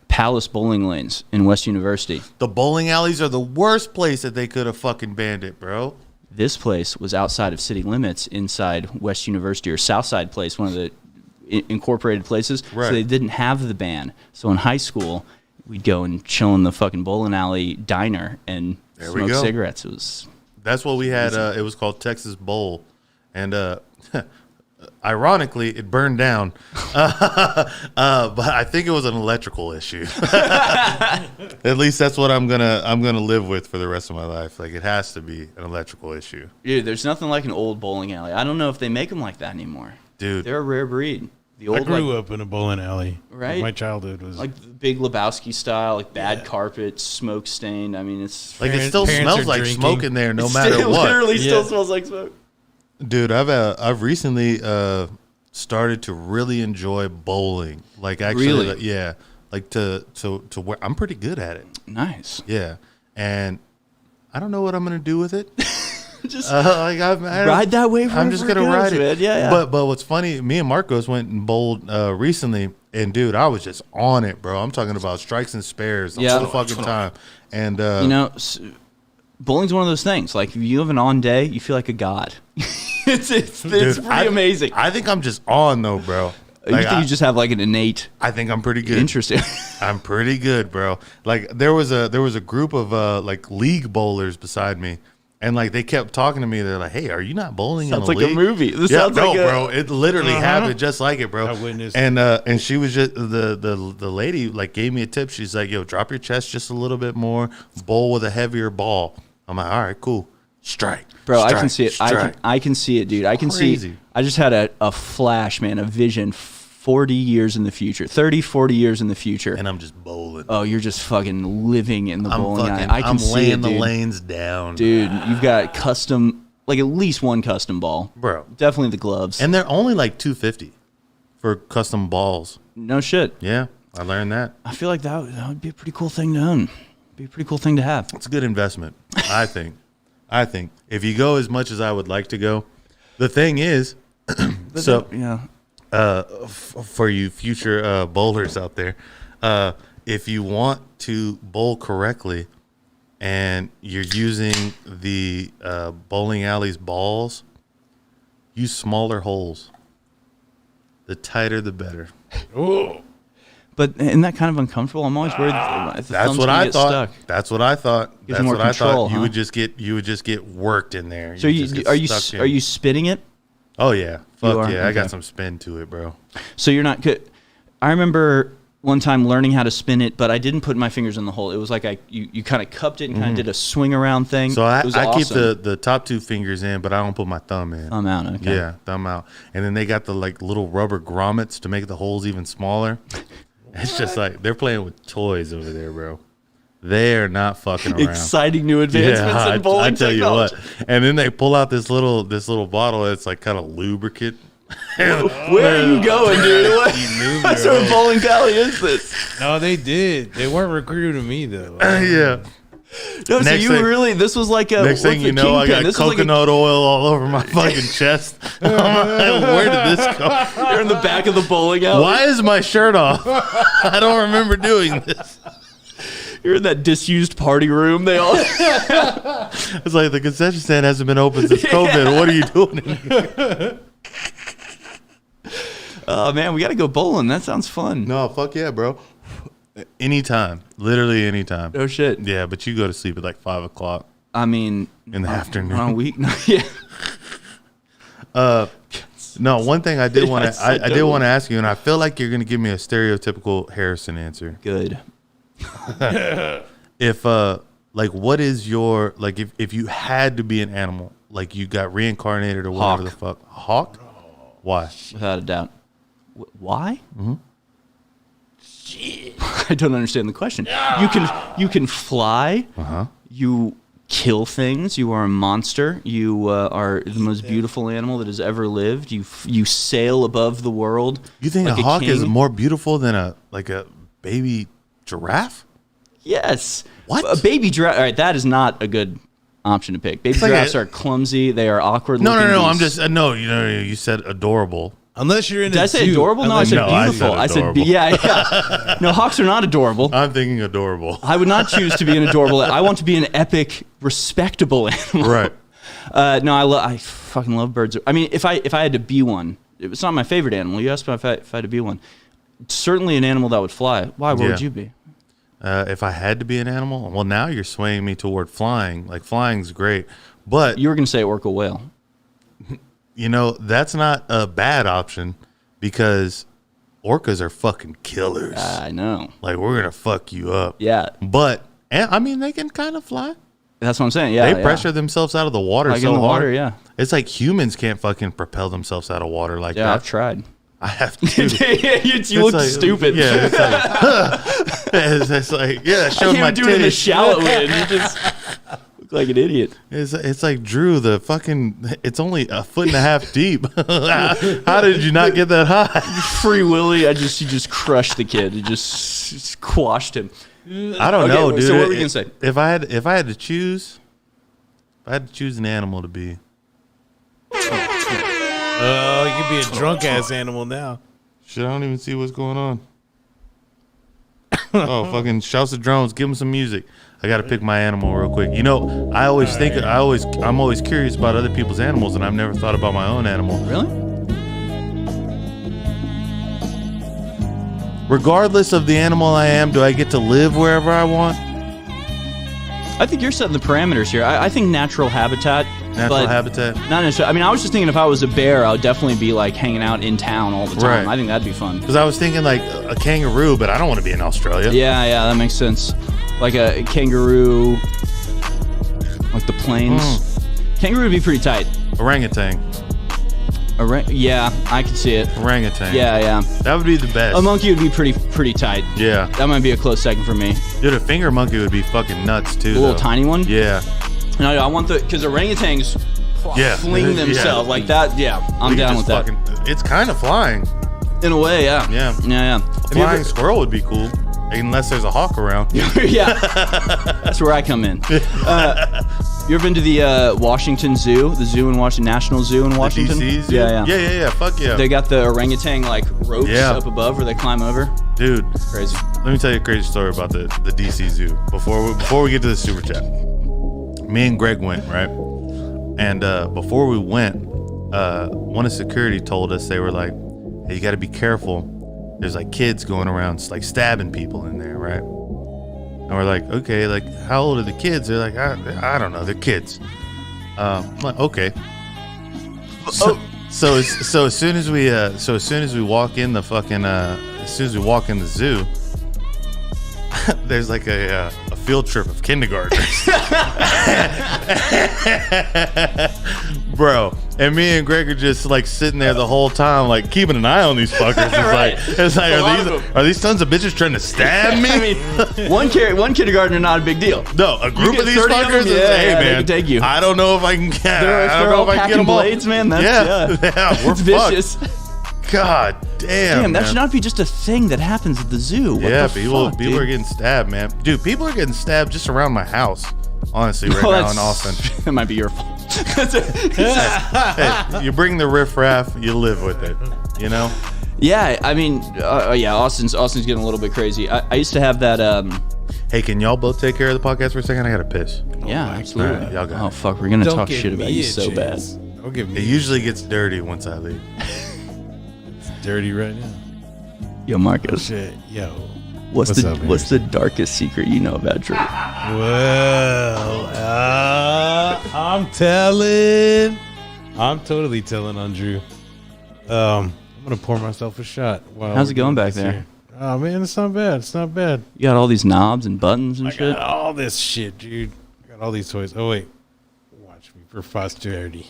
Palace bowling lanes in West University. The bowling alleys are the worst place that they could have fucking banned it, bro. This place was outside of city limits, inside West University or Southside Place, one of the incorporated places. Right. So they didn't have the ban. So in high school, we'd go and chill in the fucking bowling alley diner and smoke cigarettes. That's what we had. It was called Texas Bowl, and ironically, it burned down. But I think it was an electrical issue. At least that's what I'm gonna live with for the rest of my life. Like, it has to be an electrical issue. Dude, there's nothing like an old bowling alley. I don't know if they make them like that anymore. Dude, they're a rare breed. The old, I grew up in a bowling alley. Right? My childhood was like the Big Lebowski style, like bad carpet, smoke stained. I mean, it's like it still smells like drinking. smoke in there, no matter It what. literally still smells like smoke. Dude, I've recently started to really enjoy bowling. Like, actually, Really? like, yeah, like to where I'm pretty good at it. Nice. Yeah, and I don't know what I'm gonna do with it. Just like ride that wave. I'm just gonna ride it. Man. Yeah. But what's funny? Me and Marcos went and bowled recently, and dude, I was just on it, bro. I'm talking about strikes and spares the whole fucking time. And you know, bowling's one of those things. Like, if you have an on day, you feel like a god. it's pretty amazing. I think I'm just on though, bro. You think you just have like an innate? I think I'm pretty good. Interesting. I'm pretty good, bro. Like, there was a group of like league bowlers beside me. And like, they kept talking to me. They're like, "Hey, are you not bowling in a league?" Sounds like a movie. This sounds no, like bro. It literally happened just like it, bro. I witnessed. And she was just the lady like gave me a tip. She's like, "Yo, drop your chest just a little bit more. Bowl with a heavier ball." I'm like, "All right, cool. Strike, bro." strike, I can see it. I can see it, dude. I can Crazy. see. I just had a flash, man, a vision. 40 years in the future, 30, 40 years in the future. And I'm just bowling. Oh, you're just fucking living in the bowling alley. I can I'm see laying it, the dude. lanes down. Dude, you've got custom, like at least one custom ball. Bro. Definitely the gloves. And they're only like $250 for custom balls. No shit. Yeah, I learned that. I feel like that would be a pretty cool thing to own. Be a pretty cool thing to have. It's a good investment, I think. I think if you go as much as I would like to go, the thing is, so yeah. For you future bowlers out there, if you want to bowl correctly and you're using the bowling alley's balls, use smaller holes. The tighter, the better. Oh, But isn't that kind of uncomfortable? I'm always worried if the That's thumb's what gonna I get thought. stuck. That's what I thought. Gives That's more what I control, thought. huh? You would just get worked in there. So are you spinning it? Oh yeah, fuck are? yeah! I got Okay. some spin to it, bro. So you're not good. I remember one time learning how to spin it, but I didn't put my fingers in the hole. It was like you kind of cupped it and kind of did a swing around thing. So I It was keep awesome. the top two fingers in, but I don't put my thumb in. Thumb out. Okay. Yeah, thumb out. And then they got the like little rubber grommets to make the holes even smaller. It's just like they're playing with toys over there, bro. They're not fucking around. Exciting new advancements in bowling I tell technology. you what. And then they pull out this little bottle that's like kind of lubricant. Where are you going, dude? What sort of bowling alley is this? no, they did. They weren't recruiting me though. Yeah. No, so Next you thing- really, this was like a, Next thing you know, I got coconut oil all over my fucking chest. I'm like, where did this come? You're in the back of the bowling alley. Why is my shirt off? I don't remember doing this. You're in that disused party room. They all. It's like the concession stand hasn't been open since COVID. What are you doing in here? Oh man, we got to go bowling. That sounds fun. No, fuck yeah, bro. Anytime. Literally anytime. No shit. Yeah, but you go to sleep at like 5 o'clock I mean, in the afternoon. on a week. No, yeah. No, one thing I did want Yes, to I I did do. want to ask you, and I feel like you're going to give me a stereotypical Harrison answer. Good. If like what is your like if you had to be an animal, like you got reincarnated or whatever Hawk. the fuck. Hawk? Why? Without a doubt. Why? Mm-hmm. I don't understand the question. You can fly. Uh-huh. You kill things. You are a monster. You are the most beautiful animal that has ever lived. You sail above the world. You think like a hawk king. is more beautiful than a baby giraffe? Yes. What? A baby giraffe. All right, that is not a good option to pick. Baby giraffes are clumsy. They are awkward. No. looking I'm beasts. just no. You said adorable. Unless you're in Did a I say zoo. adorable? No, I said beautiful. I said adorable. yeah. No, hawks are not adorable. I'm thinking adorable. I would not choose to be an adorable. I want to be an epic, respectable animal. Right. No, I fucking love birds. I mean, if I had to be one, it's not my favorite animal. You asked me if I had to be one. Certainly an animal that would fly. Why? What would you be? If I had to be an animal, well, now you're swaying me toward flying. Like flying's great, but You were going to say orca whale. that's not a bad option because orcas are fucking killers. I know. Like we're gonna fuck you up. Yeah. But I mean, they can kind of fly. That's what I'm saying. Yeah. They pressure themselves out of the water Like so in the hard. water, yeah. It's like humans can't fucking propel themselves out of water like Yeah, that. I've tried. I have to. you look like, stupid. Yeah, it's like, it's like yeah, I showing can't my even do it in the titties. shallow end. You just look like an idiot. It's like Drew, the fucking. It's only a foot and a half deep. How did you not get that high? Free Willy, you just crushed the kid. You just quashed him. I don't know, dude. So what were you gonna say? If I had to choose, an animal to be. Oh, you could be a drunk ass animal now. Shit, I don't even see what's going on. Oh, fucking shouts to drones. Give them some music. I got to pick my animal real quick. I'm always curious about other people's animals, and I've never thought about my own animal. Really? Regardless of the animal I am, do I get to live wherever I want? I think you're setting the parameters here. I think natural habitat. Natural habitat? Not necessarily. I mean, I was just thinking if I was a bear, I would definitely be like hanging out in town all the time. Right. I think that'd be fun. Because I was thinking like a kangaroo, but I don't want to be in Australia. Yeah, that makes sense. Like a kangaroo, like the plains. Kangaroo would be pretty tight. Orangutan. Yeah, I can see it. Orangutan. Yeah. That would be the best. A monkey would be pretty tight. Yeah. That might be a close second for me. Dude, a finger monkey would be fucking nuts too. A little tiny one? Yeah. No, I want because orangutans fling themselves like that. Yeah, I'm down with that. It's kind of flying. In a way, yeah. Yeah. A flying squirrel would be cool, unless there's a hawk around. Yeah, that's where I come in. You ever been to the Washington Zoo, the zoo in Washington, National Zoo in Washington? The DC Zoo? Yeah. Fuck yeah. They got the orangutan like ropes up above where they climb over. Dude, Crazy. Let me tell you a crazy story about the DC Zoo. Before we get to the super chat, me and Greg went, right? And before we went, one of security told us, they were like, hey, you got to be careful. There's like kids going around like stabbing people in there, right? And we're like, okay, like how old are the kids? They're like, I don't know, they're kids. I'm like, okay. So as soon as we walk in the fucking the zoo, there's like a field trip of kindergartners. Bro, and me and Greg are just like sitting there the whole time, like keeping an eye on these fuckers. It's like, are these sons of bitches trying to stab me? I mean, one kindergartner, not a big deal. No, a group of these fuckers. Hey man, they can take you. I don't know if I can. They're all packing blades, man. That's, we're it's vicious. God damn, that should not be just a thing that happens at the zoo. What the people are getting stabbed, man. Dude, people are getting stabbed just around my house. Honestly, right now in Austin. That might be your fault. Hey, you bring the riffraff, you live with it. You know? Yeah, I mean, Austin's getting a little bit crazy. I used to have that. Hey, can y'all both take care of the podcast for a second? I gotta piss. Yeah, absolutely. Right, y'all go. Oh fuck, we're gonna talk shit about you so bad. Don't give me. It usually gets dirty once I leave. It's dirty right now. Yo, Marcos. Shit, yo. What's the darkest secret you know about Drew? Well, I'm totally telling on Drew. I'm gonna pour myself a shot. How's it going back there? Here. Oh man, it's not bad. It's not bad. You got all these knobs and buttons and I shit. got all this shit, dude. I got all these toys. Oh wait, watch me for posterity.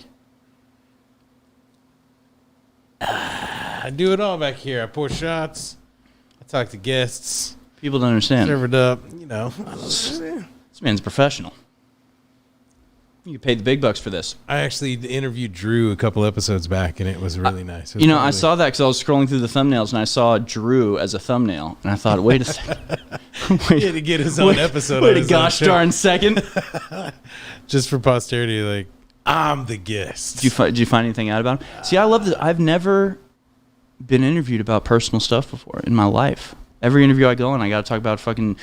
I do it all back here. I pour shots. I talk to guests. People don't understand. Serve it up. You know. This man's professional. You paid the big bucks for this. I actually interviewed Drew a couple episodes back, and it was really nice. Was I saw that because I was scrolling through the thumbnails, and I saw Drew as a thumbnail, and I thought, wait a second. He had to get his own episode. Wait a gosh darn second. Just for posterity, like, I'm the guest. Did you find anything out about him? See, I love that. I've never been interviewed about personal stuff before in my life. Every interview I go on, I got to talk about fucking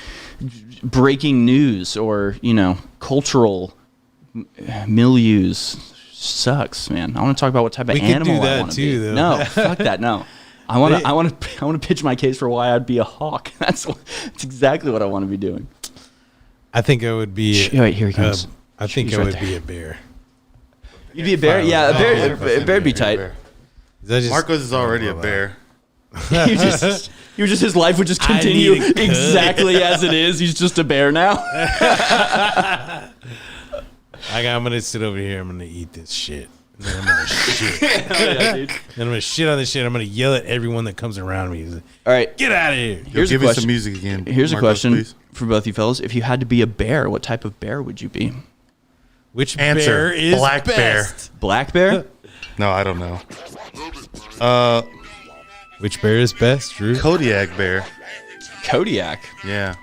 breaking news or, cultural milieus. Sucks, man. I want to talk about what type of animal I want to be. Though. No, fuck that. No. I want to pitch my case for why I'd be a hawk. That's exactly what I want to be doing. I think I would be. Wait, here he comes. I think I would be a bear. You'd be a bear? Yeah, a bear'd be tight. Marcos is already a bear. His life would just continue exactly as it is. He's just a bear now. I'm gonna sit over here. I'm gonna eat this shit. And then I'm gonna shit. Then I'm gonna shit on this shit. I'm gonna yell at everyone that comes around me. All right, get out of here. Give me some music again. Here's Marcos, a question please. for both you fellas. If you had to be a bear, what type of bear would you be? Which Answer, bear is black best? bear. Black bear? No, I don't know. Which bear is best, Drew? Kodiak bear. Kodiak. Yeah.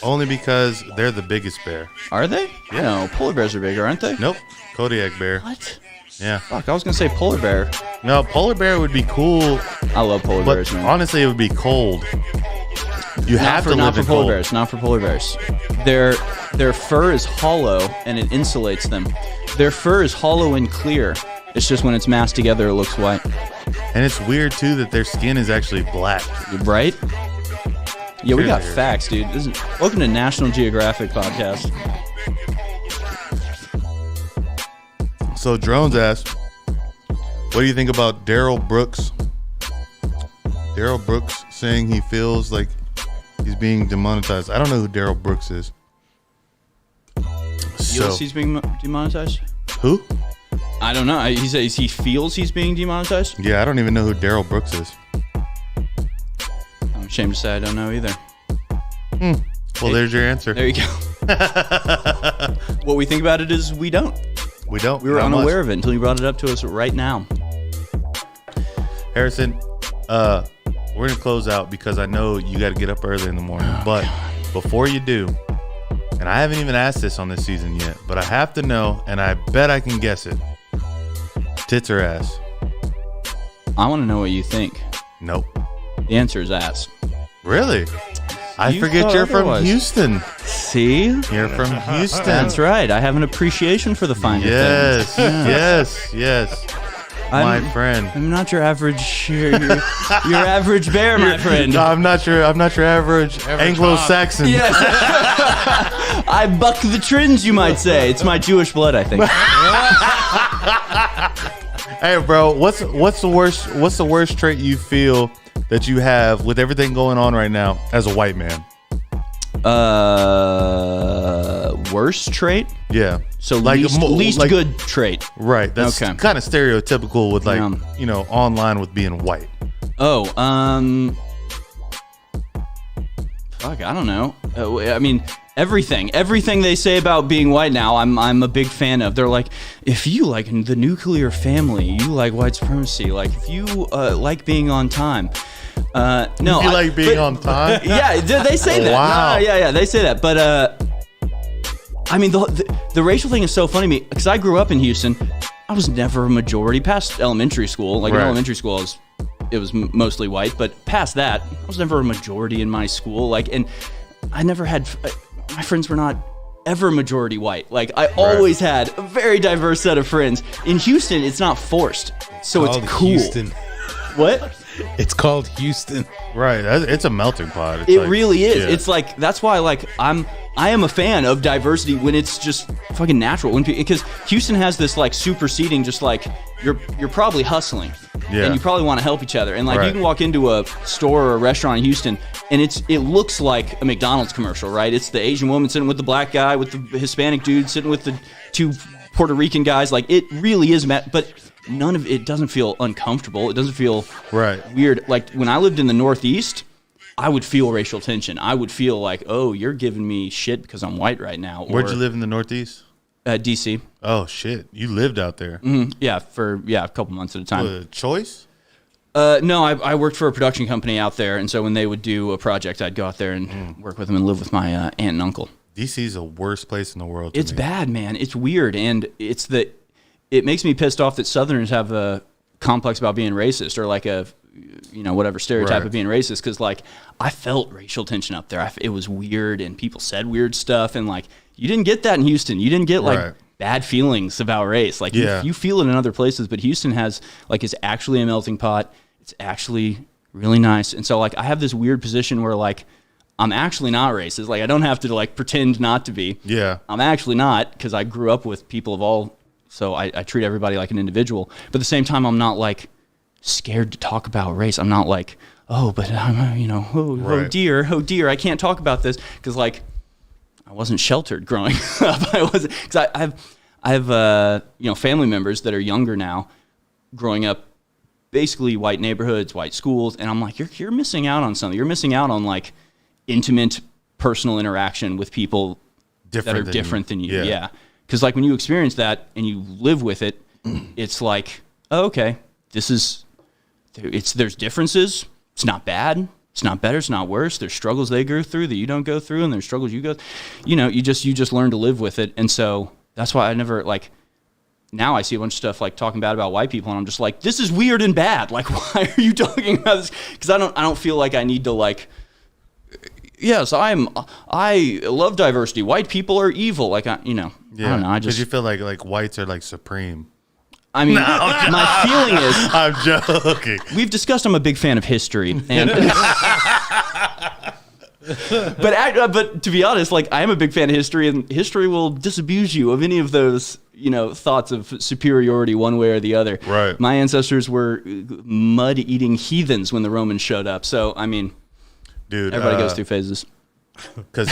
Only because they're the biggest bear. Are they? Yeah. No, polar bears are bigger, aren't they? Nope. Kodiak bear. What? Yeah. Fuck, I was gonna say polar bear. No, polar bear would be cool, I love polar but bears, man. honestly, it would be cold. You have to live not for in polar cold. bears. Not for polar bears. Their fur is hollow and it insulates them. Their fur is hollow and clear. It's just when it's massed together, it looks white. And it's weird too that their skin is actually black. Right? Yeah, we got Sure. facts, dude. Welcome to National Geographic podcast. So Drones asked, "What do you think about Daryl Brooks? Daryl Brooks saying he feels like he's being demonetized. I don't know who Daryl Brooks is. Feels he's being demonetized? Who? I don't know. He says he feels he's being demonetized. Yeah, I don't even know who Daryl Brooks is. I'm ashamed to say I don't know either. Well, there's your answer. There you go. What we think about it is we don't. We don't. We were Not unaware much. of it until you brought it up to us right now. Harrison, we're gonna close out because I know you got to get up early in the morning. But before you do, and I haven't even asked this on this season yet, but I have to know, and I bet I can guess it. Tits or ass? I want to know what you think. Nope. The answer is ass. Really? I You forget thought you're from otherwise. Houston. See? You're from Houston. That's right. I have an appreciation for the finer Yes, things. yes. My friend. I'm not your average. Your average bear, my friend. No, I'm not your average Anglo-Saxon. Yes. I buck the trends, you might say. It's my Jewish blood, I think. Hey, bro, what's the worst trait you feel that you have with everything going on right now as a white man? Worst trait? Yeah. So Like, least like- good trait. Right. That's Okay. kind of stereotypical with like, Yeah. online with being white. Oh, fuck, I don't know. I mean, everything they say about being white now, I'm a big fan of. They're like, if you like the nuclear family, you like white supremacy. Like, if you like being on time. No, You like being on time? Yeah, they say that. Wow. No, yeah, they say that. But I mean, the racial thing is so funny to me because I grew up in Houston. I was never a majority past elementary school. Like in Right. elementary school, it was mostly white, but past that, I was never a majority in my school. Like, and I never had. My friends were not ever majority white. Like, I always had a very diverse set of friends. In Houston, it's not forced, so it's Called cool. Houston. What? It's called Houston. Right. It's a melting pot. It's It like- really is. yeah. It's like that's why I am a fan of diversity when it's just fucking natural. Because Houston has this like superseding, just like you're probably hustling, Yeah. and you probably want to help each other. And like Right. you can walk into a store or a restaurant in Houston, and it looks like a McDonald's commercial, right? It's the Asian woman sitting with the black guy, with the Hispanic dude sitting with the two Puerto Rican guys. Like it really is, but none of it doesn't feel uncomfortable. It doesn't feel Right. weird. Like when I lived in the Northeast, I would feel racial tension. I would feel like, oh, you're giving me shit because I'm white right now. Where'd you live in the Northeast? DC. Oh shit, you lived out there. Yeah, for a couple months at a time. Choice? No, I worked for a production company out there, and so when they would do a project, I'd go out there and work with them and live with my aunt and uncle. DC is the worst place in the world to It's me. bad, man. It's weird, and it makes me pissed off that Southerners have a complex about being racist, or like a, whatever stereotype of being racist, because like I felt racial tension up there. It was weird, and people said weird stuff, and like you didn't get that in Houston. You didn't get like bad feelings about race. Like you feel it in other places, but Houston has like is actually a melting pot. It's actually really nice, and so like I have this weird position where like I'm actually not racist. Like I don't have to like pretend not to be. Yeah, I'm actually not, because I grew up with people of all. So I treat everybody like an individual, but at the same time, I'm not like scared to talk about race. I'm not like, oh, but I'm, oh dear, I can't talk about this, because like I wasn't sheltered growing up. I wasn't, because I have family members that are younger now, growing up basically white neighborhoods, white schools, and I'm like, you're missing out on something. You're missing out on like intimate personal interaction with people that are different than you. Yeah. Because like when you experience that and you live with it, it's like, oh, okay, there's differences. It's not bad. It's not better. It's not worse. There's struggles they go through that you don't go through, and there's struggles you go. You just learn to live with it, and so that's why I never like. Now I see a bunch of stuff like talking bad about white people, and I'm just like, this is weird and bad. Like, why are you talking about this? Because I don't feel like I need to like. Yes, I love diversity. White people are evil. Like, I don't know. Because you feel like whites are like supreme. I mean, my feeling is. I'm joking. We've discussed I'm a big fan of history, and but to be honest, like I am a big fan of history, and history will disabuse you of any of those thoughts of superiority one way or the other. Right. My ancestors were mud-eating heathens when the Romans showed up. So I mean. Dude, everybody goes through phases. Because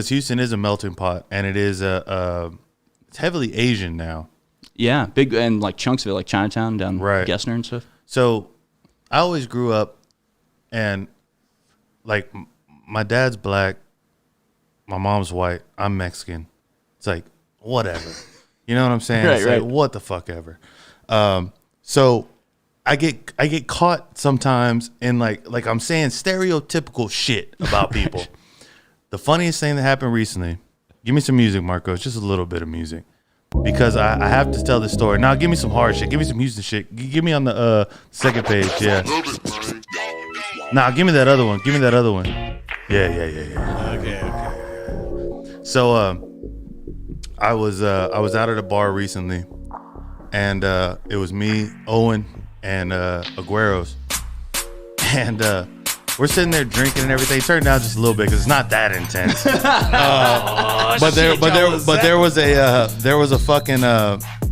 Houston is a melting pot, and it is it's heavily Asian now. Yeah, big, and like chunks of it, like Chinatown down Gessner and stuff. So I always grew up, and like my dad's black, my mom's white, I'm Mexican. It's like whatever, you know what I'm saying? It's like what the fuck ever. So. I get caught sometimes in like I'm saying stereotypical shit about people. The funniest thing that happened recently, give me some music, Marcos, just a little bit of music. Because I have to tell this story. Now give me some hard shit. Give me some Houston shit. Give me on the second page, yeah. Nah, give me that other one. Give me that other one. Yeah. Okay. So I was out at a bar recently, and it was me, Owen, and Agueros, and we're sitting there drinking and everything. Turned down just a little bit because it's not that intense.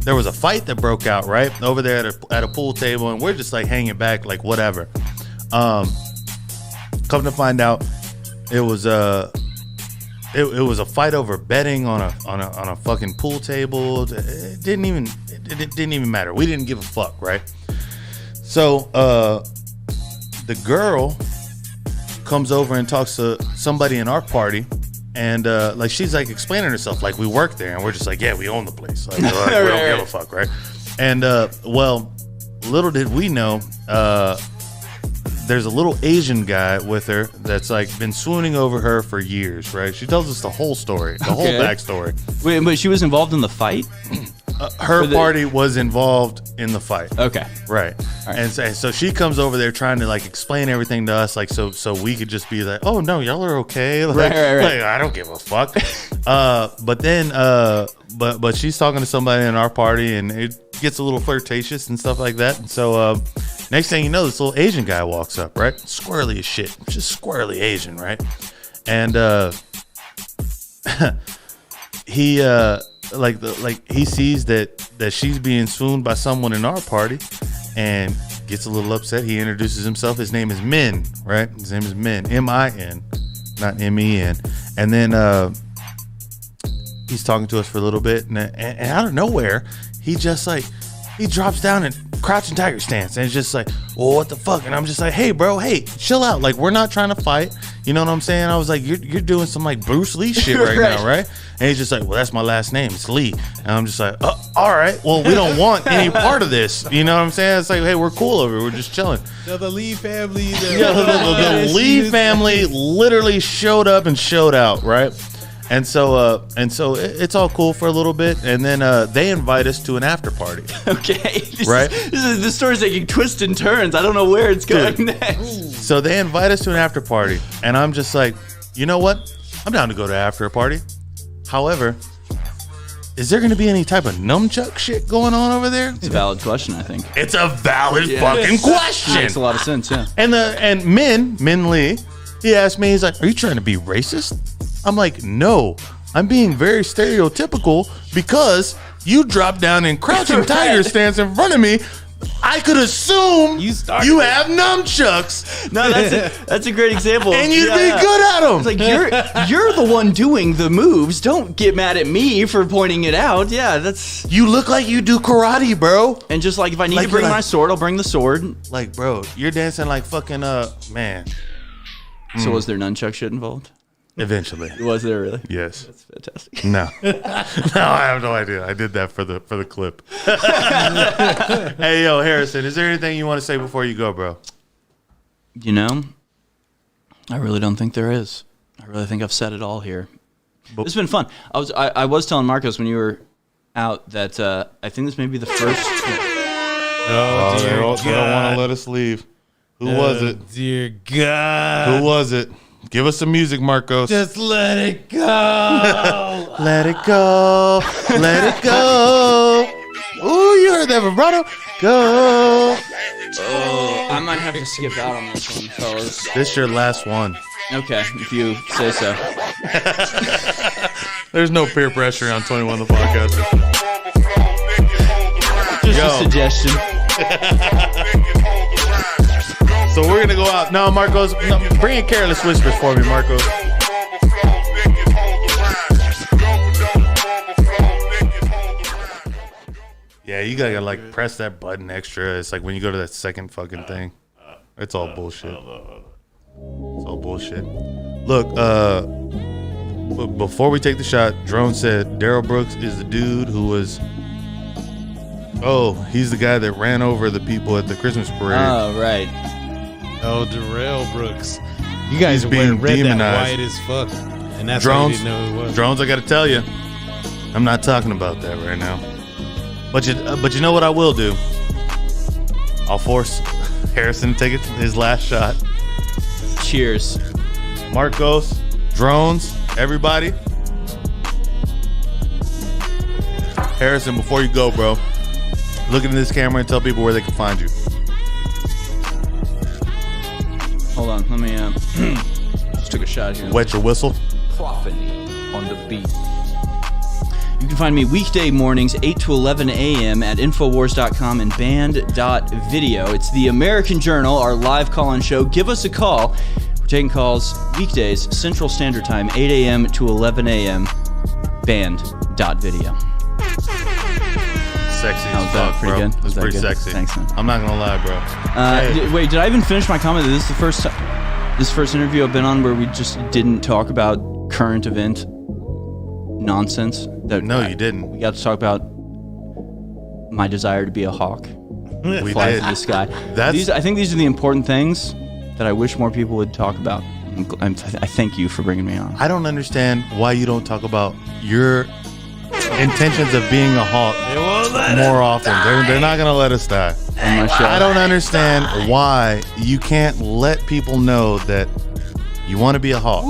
There was a fight that broke out right over there at a pool table, and we're just like hanging back, like whatever. Come to find out, it was a fight over betting on a fucking pool table. It didn't even matter. We didn't give a fuck, right? So the girl comes over and talks to somebody in our party, and like she's like explaining herself, like we work there, and we're just like, yeah, we own the place, like, we don't give a fuck, right? And well, little did we know, there's a little Asian guy with her that's like been swooning over her for years, right? She tells us the whole story, the whole backstory. Wait, but she was involved in the fight? Her party was involved in the fight. Okay. Right. And so she comes over there trying to like explain everything to us, like so we could just be like, oh no, y'all are okay. Like, right. Like, I don't give a fuck. But then but she's talking to somebody in our party, and it gets a little flirtatious and stuff like that. And so next thing you know, this little Asian guy walks up, right? Squirrely as shit. Just squirrely Asian, right? And he he sees that she's being swooned by someone in our party, and gets a little upset. He introduces himself. His name is Min, right? His name is Min, M-I-N, not M-E-N. And then he's talking to us for a little bit, and out of nowhere, he just like he drops down and crouching tiger stance, and it's just like, well, what the fuck? And I'm just like, hey, bro, hey, chill out. Like, we're not trying to fight. You know what I'm saying? I was like, you're doing some like Bruce Lee shit right now, right? And he's just like, well, that's my last name. It's Lee. And I'm just like, oh, all right. Well, we don't want any part of this. You know what I'm saying? It's like, hey, we're cool over here. We're just chilling. So the Lee family. The Lee family literally showed up and showed out, right? And so it's all cool for a little bit, and then they invite us to an after party. Okay, The story's taking twists and turns. I don't know where it's going next. So they invite us to an after party, and I'm just like, you know what? I'm down to go to after a party. However, is there going to be any type of nunchuck shit going on over there? It's a valid question, I think. It's a valid fucking question. Makes a lot of sense, yeah. And Min Lee, he asked me, he's like, are you trying to be racist? I'm like, no, I'm being very stereotypical because you dropped down in crouching tiger stance in front of me. I could assume you have nunchucks. No, that's a great example. And you'd be good at them. It's like, you're the one doing the moves. Don't get mad at me for pointing it out. Yeah, that's... You look like you do karate, bro. And just like, if I need to bring my sword, I'll bring the sword. Like, bro, you're dancing like fucking, man. So was there nunchuck shit involved? Eventually. Was there really? Yes. That's fantastic. No. No, I have no idea. I did that for the clip. Hey, yo, Harrison, is there anything you want to say before you go, bro? You know, I really don't think there is. I really think I've said it all here. It's been fun. I was telling Marcos when you were out that I think this may be the first... Oh, they don't want to let us leave. Who was it? Dear God. Who was it? Give us some music, Marcos. Just let it go. Let it go. Let it go. Ooh, you heard that vibrato? Go. Oh, I might have to skip out on this one, fellas. This is your last one. Okay, if you say so. There's no peer pressure on 21 the podcast. Just a suggestion. So we're gonna go out now, Marcos. Bring in Careless Whispers for me, Marcos. Yeah, you gotta like press that button extra. It's like when you go to that second fucking thing. It's all bullshit. It's all bullshit. Look, before we take the shot, Drone said Daryl Brooks is the dude who was. Oh, he's the guy that ran over the people at the Christmas parade. Oh, right. Oh, Darrell Brooks. You guys He's being read demonized. that white as fuck. And that's Drones, why you didn't know who it was. Drones, I gotta tell you, I'm not talking about that right now. But you know what I will do? I'll force Harrison to take his last shot. Cheers. Marcos, Drones, everybody. Harrison, before you go, bro, look into this camera and tell people where they can find you. Hold on, let me just took a shot here. Wet your whistle. Profanity on the beat. You can find me weekday mornings 8 to 11 a.m. at Infowars.com and Band.video. It's the American Journal, our live call-in show. Give us a call. We're taking calls weekdays, Central Standard Time, 8 a.m. to 11 a.m. Band.video. Sexy How was as that? fuck, Pretty bro. good? That's Was that pretty good? sexy. Thanks, man. I'm not gonna lie, bro. Wait, did I even finish my comment that this is the first interview I've been on where we just didn't talk about current event nonsense? No, you didn't. We got to talk about my desire to be a hawk. We Fly did. through the sky. That's- I think these are the important things that I wish more people would talk about. I thank you for bringing me on. I don't understand why you don't talk about your intentions of being a hawk more often. They're not gonna let us die. On my show. I don't understand why you can't let people know that you want to be a hawk.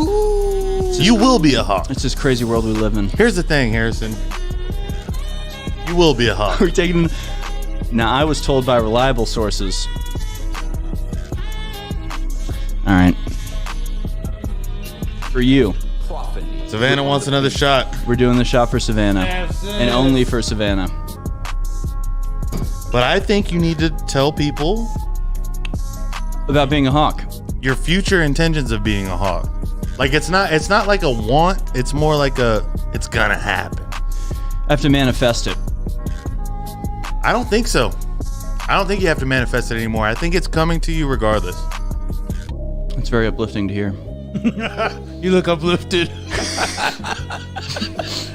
You will be a hawk. It's this crazy world we live in. Here's the thing, Harrison. You will be a hawk. We're taking. Now, I was told by reliable sources. All right. For you, Profanity. Savannah wants another shot. we're doing the shot for Savannah, and only for Savannah. But I think you need to tell people About being a hawk. your future intentions of being a hawk. Like it's not like a want, it's more like it's gonna happen. I have to manifest it. I don't think so. I don't think you have to manifest it anymore. I think it's coming to you regardless. It's very uplifting to hear. You look uplifted.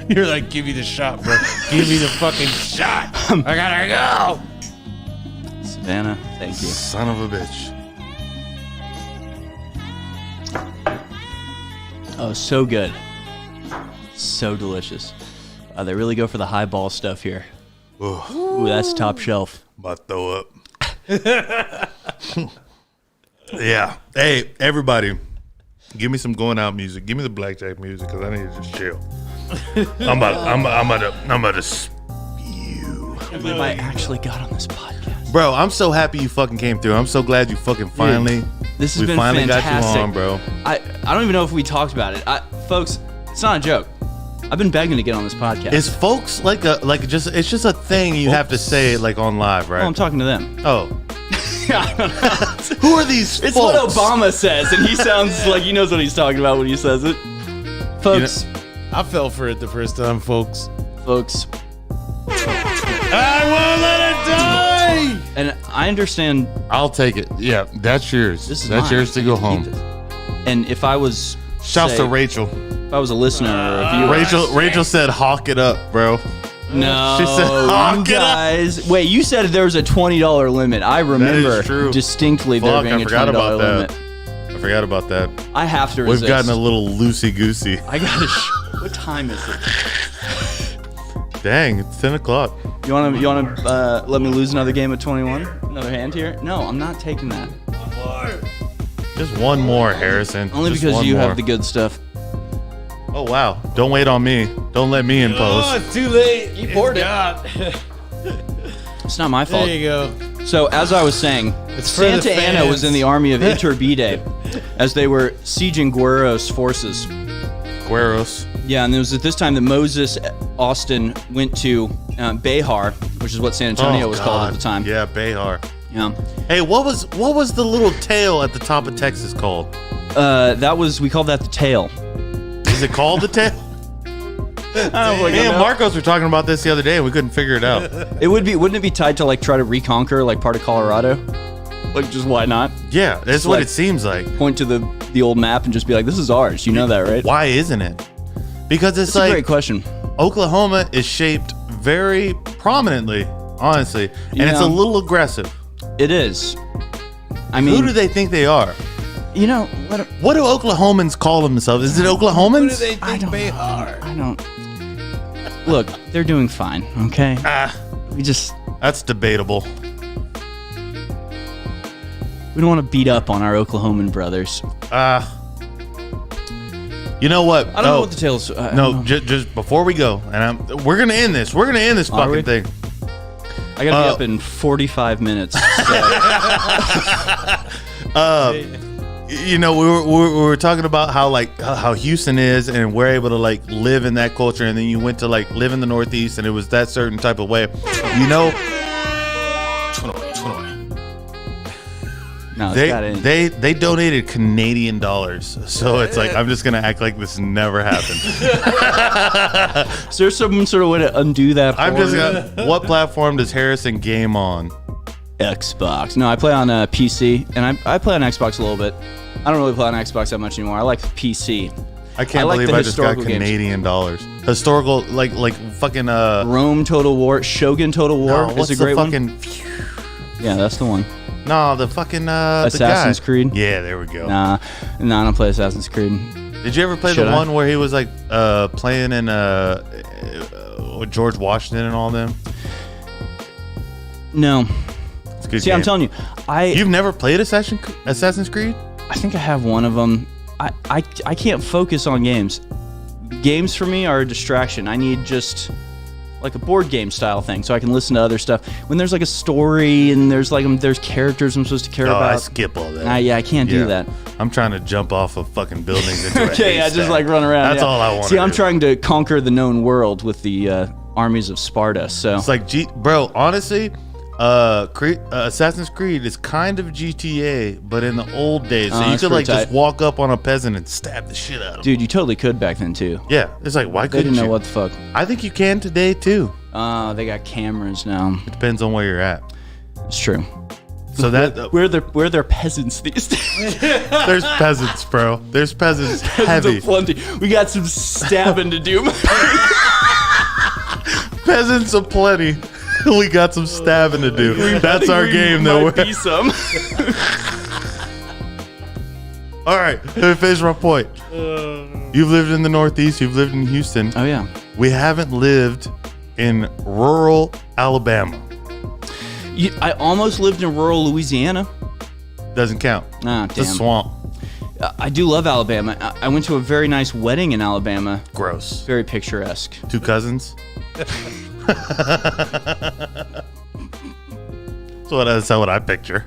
You're like, give me the shot, bro. Give me the fucking shot. I gotta go. Savannah, thank you. Son of a bitch. Oh, so good. So delicious. They really go for the highball stuff here. Ooh, that's top shelf. About to throw up. Yeah. Hey, everybody. Give me some going out music. Give me the Blackjack music because I need to just chill. I'm about to spew. I believe I actually got on this podcast. Bro, I'm so happy you fucking came through. I'm so glad you fucking finally. This has been finally fantastic. got you on, bro. I don't even know if we talked about it. Folks, it's not a joke. I've been begging to get on this podcast. Is folks it's just a thing you have to say like on live, right? Oh, I'm talking to them. Oh. I don't know. Who are these It's folks? what Obama says, and he sounds like he knows what he's talking about when he says it. Folks, I fell for it the first time, folks. folks, I won't let it die. and I understand I'll take it. Yeah, that's yours. this is That's mine. yours to go Keep home. this. And if I was, Shouts say, to Rachel. if I was a listener or a viewer, Rachel said hawk it up, bro. no, She said, you "Hawk it up." guys. Wait, you said there was a $20 limit. I remember true. distinctly there Fuck, being I a forgot $20 about limit. that. I forgot about that. I have to We've resist. gotten a little loosey-goosey. I gotta. What time is it? Dang, it's 10 o'clock. You wanna let me lose another game of 21? Another hand here? No, I'm not taking that. Just one more, Harrison. Only Just because one you more. have the good stuff. Oh, wow. Don't wait on me. Don't let me impose. Oh, it's too late. You poured it. It's not my fault. There you go. So as I was saying, It's for the Santa Anna fans. was in the army of Iturbide as they were sieging Guerrero's forces. Gueros. Yeah, and it was at this time that Moses Austin went to Behar, which is what San Antonio was called at the time. Yeah, Behar. Yeah. Hey, what was the little tail at the top of Texas called? We called that the tail. Is it called the tail? Me and Marcos were talking about this the other day and we couldn't figure it out. Wouldn't it be tied to like try to reconquer like part of Colorado? Like just why not? Yeah, that's Just what like- it seems like. Point to the old map and just be like, this is ours. You know that, right? Why isn't it? Because it's That's a like great question. Oklahoma is shaped very prominently, honestly, and it's Yeah. a little aggressive. It is. I mean, Who do they think they are? you know, What do Oklahomans call themselves? Is it Oklahomans? Who do they I think don't they know. are? I don't. Look, they're doing fine. Okay. We That's debatable. don't want to beat up on our Oklahoman brothers. You know what? I don't know what the tail's. No, just before we go, and we're gonna end this. We're gonna end this Are we? fucking thing. I gotta be up in 45 minutes. So. You know, we were talking about how Houston is, and we're able to like live in that culture, and then you went to like live in the Northeast, and it was that certain type of way. You know, No, it's got in. they donated Canadian dollars, so it's like I'm just gonna act like this never happened. Is there some sort of way to undo that? I'm for just me? gonna. What platform does Harrison game on? Xbox. No, I play on PC, and I play on Xbox a little bit. I don't really play on Xbox that much anymore. I like PC. I can't I like believe the I just got historical games. Canadian dollars. Historical, like fucking Rome Total War, Shogun Total War what's is a great the one. fucking? Yeah, that's the one. No, the fucking the Assassin's guy. Creed? Yeah, there we go. Nah, I don't play Assassin's Creed. Did you ever play Should the I? one where he was like playing in with George Washington and all them? No. It's a good See, I'm game. telling you, You've never played Assassin's Creed? I think I have one of them. I can't focus on games. Games for me are a distraction. I need just like a board game style thing so I can listen to other stuff. When there's like a story and there's characters I'm supposed to care Oh, I about. skip all that. Yeah, I can't do that. I'm trying to jump off of fucking buildings into a Okay, I haystack. just like run around. That's yeah. all I want. See, I'm trying to conquer the known world with the armies of Sparta. So It's like, bro, honestly, Assassin's Creed is kind of GTA, but in the old days. So you that's could like pretty just walk up on a peasant and stab the shit out of him. Dude, you totally could back then too. Yeah, it's like, why They couldn't didn't know you? what the fuck. I think you can today too. They got cameras now. It depends on where you're at. It's true. So that Where they're peasants these days. there's peasants, bro. There's peasants heavy. Plenty. We got some stabbing to do. Peasants aplenty. We got some stabbing to do. That's our game, though. Might be some. All right, let me finish my point. You've lived in the Northeast. You've lived in Houston. Oh yeah. We haven't lived in rural Alabama. I almost lived in rural Louisiana. Doesn't count. Ah, It's a damn. swamp. I do love Alabama. I went to a very nice wedding in Alabama. Gross. Very picturesque. 2 cousins. That's what I picture.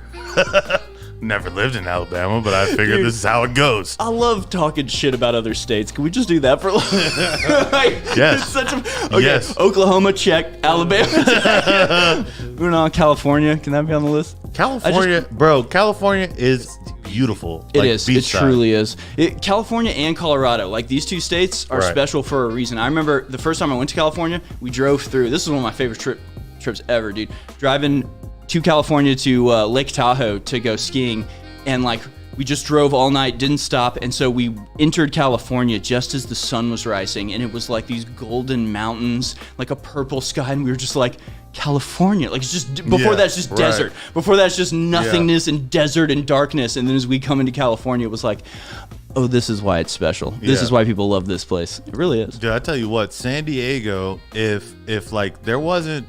Never lived in Alabama, but I figured Dude. this is how it goes. I love talking shit about other states. Can we just do that for like, Yes. it's such a, okay, Yes. Oklahoma, check. Alabama, check. We're not California. Can that be on the list? California, California is beautiful. It like is. It beachside. truly is. California and Colorado, like these two states are Right. special for a reason. I remember the first time I went to California, we drove through. This is one of my favorite trips ever, dude. Driving to California to Lake Tahoe to go skiing, and like we just drove all night, didn't stop, and so we entered California just as the sun was rising, and it was like these golden mountains, like a purple sky, and we were just like, California, like it's just before Yeah, that's just right. desert. Before that's just nothingness and desert and darkness, and then as we come into California, it was like, oh, this is why it's special. This Yeah. is why people love this place. It really is. Dude, I tell you what, San Diego, if like there wasn't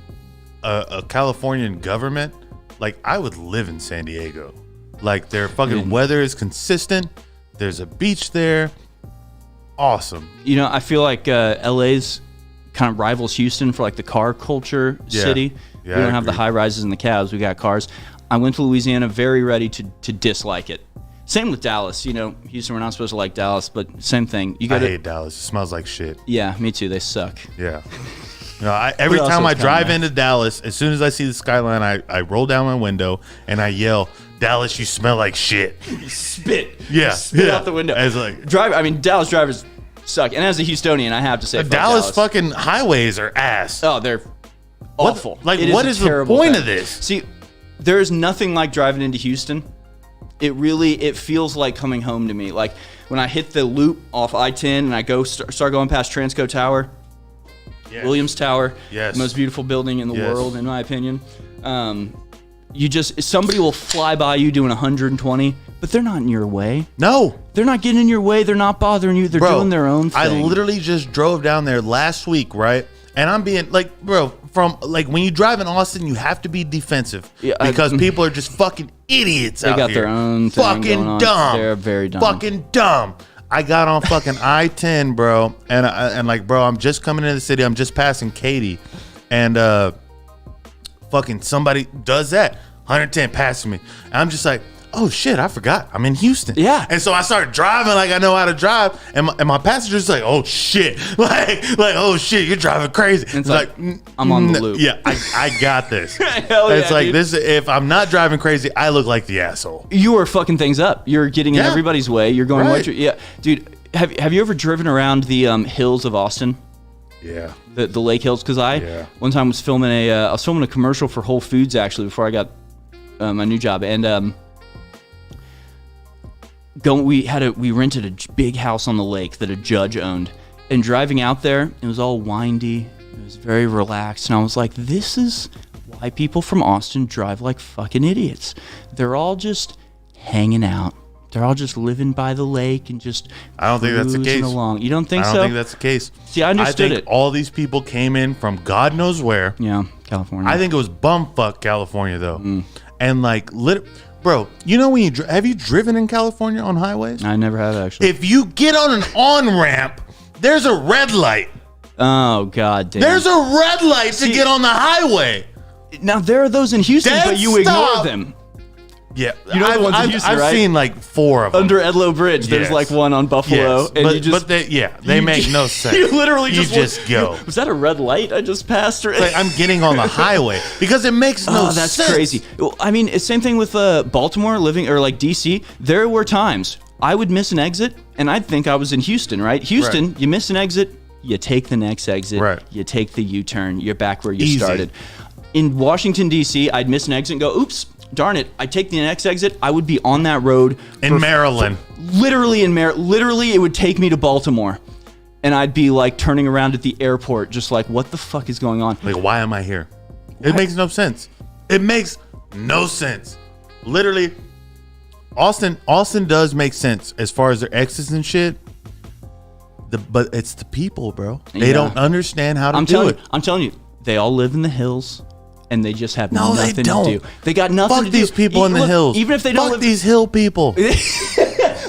a Californian government, like I would live in San Diego. Like their fucking weather is consistent. There's a beach there. Awesome. You know, I feel like LA's kind of rivals Houston for like the car culture city. Yeah, We I don't have the agree. high rises and the cabs. We got cars. I went to Louisiana very ready to dislike it. Same with Dallas. You know, Houston, we're not supposed to like Dallas, but same thing. You I got hate Dallas. It smells like shit. Yeah, me too. They suck. Yeah. You know, every But also time I it's kinda drive nice. into Dallas, as soon as I see the skyline, I roll down my window and I yell, "Dallas, you smell like shit." Spit. Yeah, Spit yeah. out the window. It's like Dallas drivers suck. And as a Houstonian, I have to say, the fuck Dallas fucking highways are ass. Oh, they're awful. Like, It what a is the terrible point thing. of this? See, there is nothing like driving into Houston. It feels like coming home to me. Like when I hit the loop off I-10 and I go start going past Transco Tower, Yes. Williams Tower, Yes. the most beautiful building in the Yes. world, in my opinion. Somebody will fly by you doing 120, but they're not in your way. No. They're not getting in your way. They're not bothering you. They're Bro, doing their own thing. I literally just drove down there last week, right? And I'm being like, bro, from like when you drive in Austin, you have to be defensive Yeah, because people are just fucking idiots out got here. their own thing fucking going on. dumb. They're very dumb. Fucking dumb. I got on fucking I-10, bro, and like, bro, I'm just coming into the city. I'm just passing Katy, and fucking somebody does that 110 passing me. And I'm just like, oh shit, I forgot I'm in Houston. Yeah. And so I started driving like I know how to drive, and my passenger's like, oh shit, like oh shit, you're driving crazy. It's like, I'm on the loop. Yeah, I got this. Hell It's yeah, like dude. this. If I'm not driving crazy, I look like the asshole. You are fucking things up. You're getting in Yeah. everybody's way. You're going Right. yeah, dude. Have you ever driven around the hills of Austin, Yeah. the lake hills? Because Yeah. one time was filming a commercial for Whole Foods actually before I got my new job, and we rented a big house on the lake that a judge owned, and driving out there, it was all windy. It was very relaxed, and I was like, this is why people from Austin drive like fucking idiots. They're all just hanging out. They're all just living by the lake and just I don't think that's the cruising case. along. You don't think I so? don't think that's the case. See, I understood I think it. all these people came in from God knows where. Yeah, California. I think it was bumfuck California though, Mm. and like bro, you know when have you driven in California on highways? I never have actually. If you get on an on ramp, there's a red light. Oh god damn. There's a red light to get on the highway. Now there are those in Houston, Dead but you ignore stop. them. Yeah, You know the ones in Houston, I've right? seen like 4 of them. Under Edlow Bridge, there's Yes. like one on Buffalo, Yes, and but, you just they make no sense. You literally you just go. Was that a red light I just passed? Or Like I'm getting on the highway because it makes no oh, that's sense. crazy. Well, I mean, it's same thing with Baltimore living or like DC. There were times I would miss an exit, and I'd think I was in Houston. Right, Houston, you miss an exit, you take the next exit. Right. You take the U-turn. You're back where you Easy. started. In Washington D.C., I'd miss an exit and go, oops. Darn it! I take the next exit. I would be on that road In Maryland. literally in Maryland. Literally, it would take me to Baltimore, and I'd be like turning around at the airport, just like, what the fuck is going on? Like, why am I here? It makes no sense. It makes no sense. Literally, Austin does make sense as far as their exits and shit. But it's the people, bro. They Yeah. don't understand how to I'm do telling it. you, I'm telling you, they all live in the hills, and they just have No, they nothing don't. to do. They got nothing Fuck to these do. people in the Look, hills. even if they don't Fuck live, these hill people.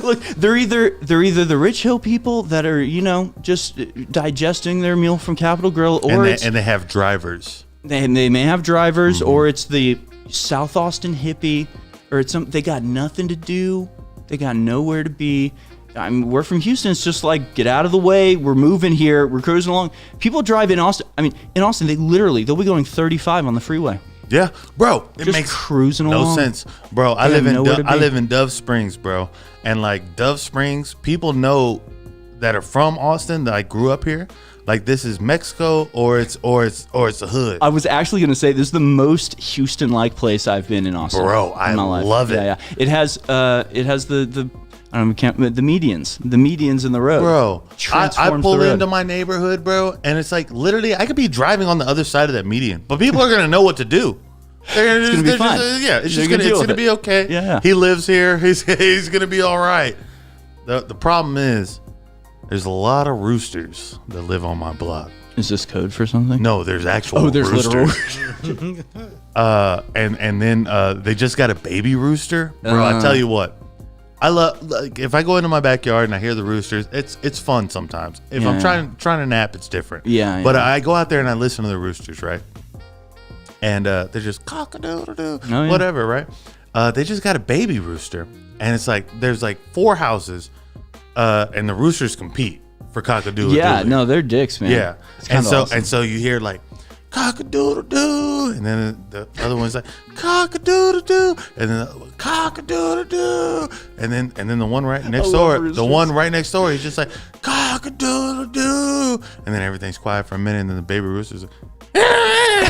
look, they're either the rich hill people that are just digesting their meal from Capitol Grill, or and they have drivers. they may have drivers, Mm-hmm. or it's the South Austin hippie, or it's they got nothing to do, they got nowhere to be. I mean, we're from Houston. It's just like, get out of the way. We're moving here. We're cruising along. People drive in Austin. I mean, in Austin, they'll be going 35 on the freeway. Yeah, bro. It Just makes cruising no along. sense, bro. I They live have in nowhere to I be. live in Dove Springs, bro, and like Dove Springs, people know that are from Austin that I grew up here. Like this is Mexico, or it's a hood. I was actually going to say this is the most Houston-like place I've been in Austin. Bro, in I my life. love it. Yeah, yeah. It has the I don't know, the medians in the road. Bro, I Transforms pull the road. into my neighborhood, bro, and it's like literally I could be driving on the other side of that median, but people are gonna know what to do. It's gonna be fine. It's They're just gonna deal it's with gonna it. be okay. Yeah. He lives here. He's gonna be all right. The problem is there's a lot of roosters that live on my block. Is this code for something? No, there's actual Oh, there's roosters. literal. And then they just got a baby rooster. Bro, I tell you what. I love like if I go into my backyard and I hear the roosters, it's fun sometimes. If I'm Yeah. trying to nap, it's different. Yeah, But yeah. I go out there and I listen to the roosters, right? And they're just cock-a-doodle-doo, Oh, yeah. whatever, right? They just got a baby rooster, and it's like there's like 4 houses, and the roosters compete for cock-a-doodle-doo. Yeah, no, they're dicks, man. Yeah, It's and kinda so awesome. and so you hear like cock-a-doodle-doo, and then the other one's like cock-a-doodle-doo, and then cock-a-doodle-doo, and then the one right next love door, roosters. the one right next door, he's just like cock-a-doodle-doo, and then everything's quiet for a minute, and then the baby rooster's like,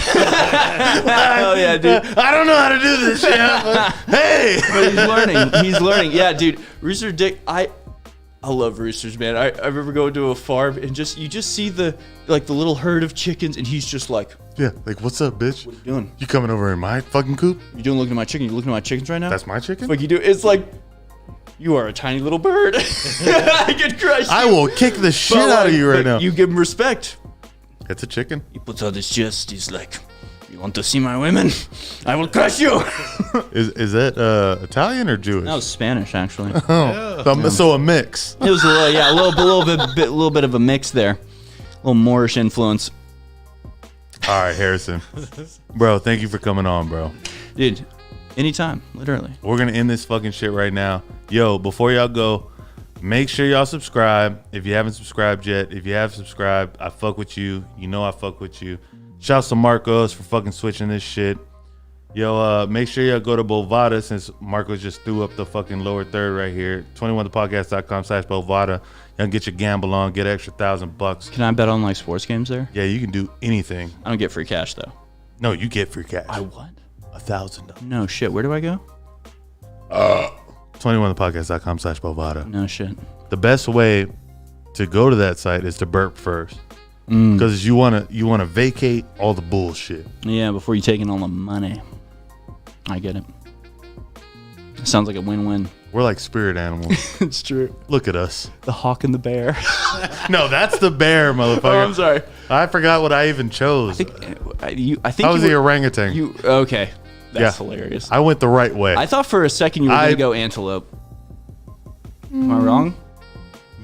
Oh yeah, dude. I don't know how to do this shit, but hey, But he's learning. He's learning. Yeah, dude. Rooster dick. I love roosters, man. I remember going to a farm and you just see the little herd of chickens, and he's just like, yeah, like what's up, bitch? what are you doing? You coming over in my fucking coop? You doing looking at my chicken? You looking at my chickens right now? That's my chicken. Like you do. It's like, you are a tiny little bird. I get crushed. I will kick the shit out of you right now. You give him respect. It's a chicken. He puts out his chest. He's like, you want to see my women? I will crush you. Is that Italian or Jewish? That was Spanish, actually. So a mix. It was a little bit of a mix there, a little Moorish influence, All right, Harrison. Bro, thank you for coming on, bro. dude. Anytime, literally. We're going to end this fucking shit right now. Yo, before y'all go, make sure y'all subscribe. If you haven't subscribed yet, if you have subscribed, I fuck with you. You know I fuck with you. Shouts to Marcos for fucking switching this shit. Yo, make sure y'all go to Bovada since Marcos just threw up the fucking lower third right here. 21thepodcast.com/Bovada. Y'all can get your gamble on, get an extra $1,000. Can I bet on like sports games there? Yeah, you can do anything. I don't get free cash though. No, you get free cash. What? $1,000. No shit. Where do I go? 21thepodcast.com/Bovada. No shit. The best way to go to that site is to burp first, because you wanna vacate all the bullshit. Yeah, before you take in all the money. I get it. Sounds like a win-win. We're like spirit animals. It's true. Look at us. The hawk and the bear. No, that's the bear, motherfucker. Oh, I'm sorry. I forgot what I even chose. I think I you was the were- orangutan. You okay? That's Yeah. hilarious. I went the right way. I thought for a second you were I- gonna go antelope. Am I wrong?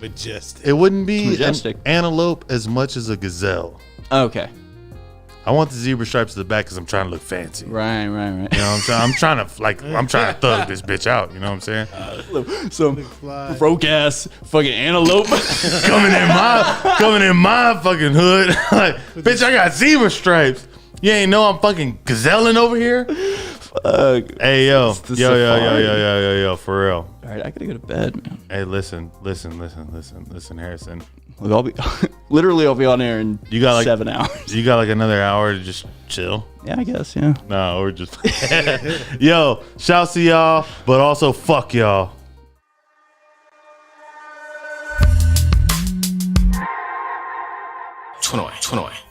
Majestic. it wouldn't be an Majestic. antelope as much as a gazelle. Okay. I want the zebra stripes at the back because I'm trying to look fancy. Right. You know what I'm saying? I'm trying to thug this bitch out. You know what I'm saying? Some broke ass fucking antelope. coming in my fucking hood. Like, bitch, I got zebra stripes. You ain't know I'm fucking gazelling over here? Hey, yo, for real. All right, I gotta go to bed, man. Hey, listen, Harrison. Look, I'll be on air in 7 hours. You got like another hour to just chill? Yeah, I guess, yeah. No, we're just yo, shouts to y'all, but also fuck y'all. 촌어와이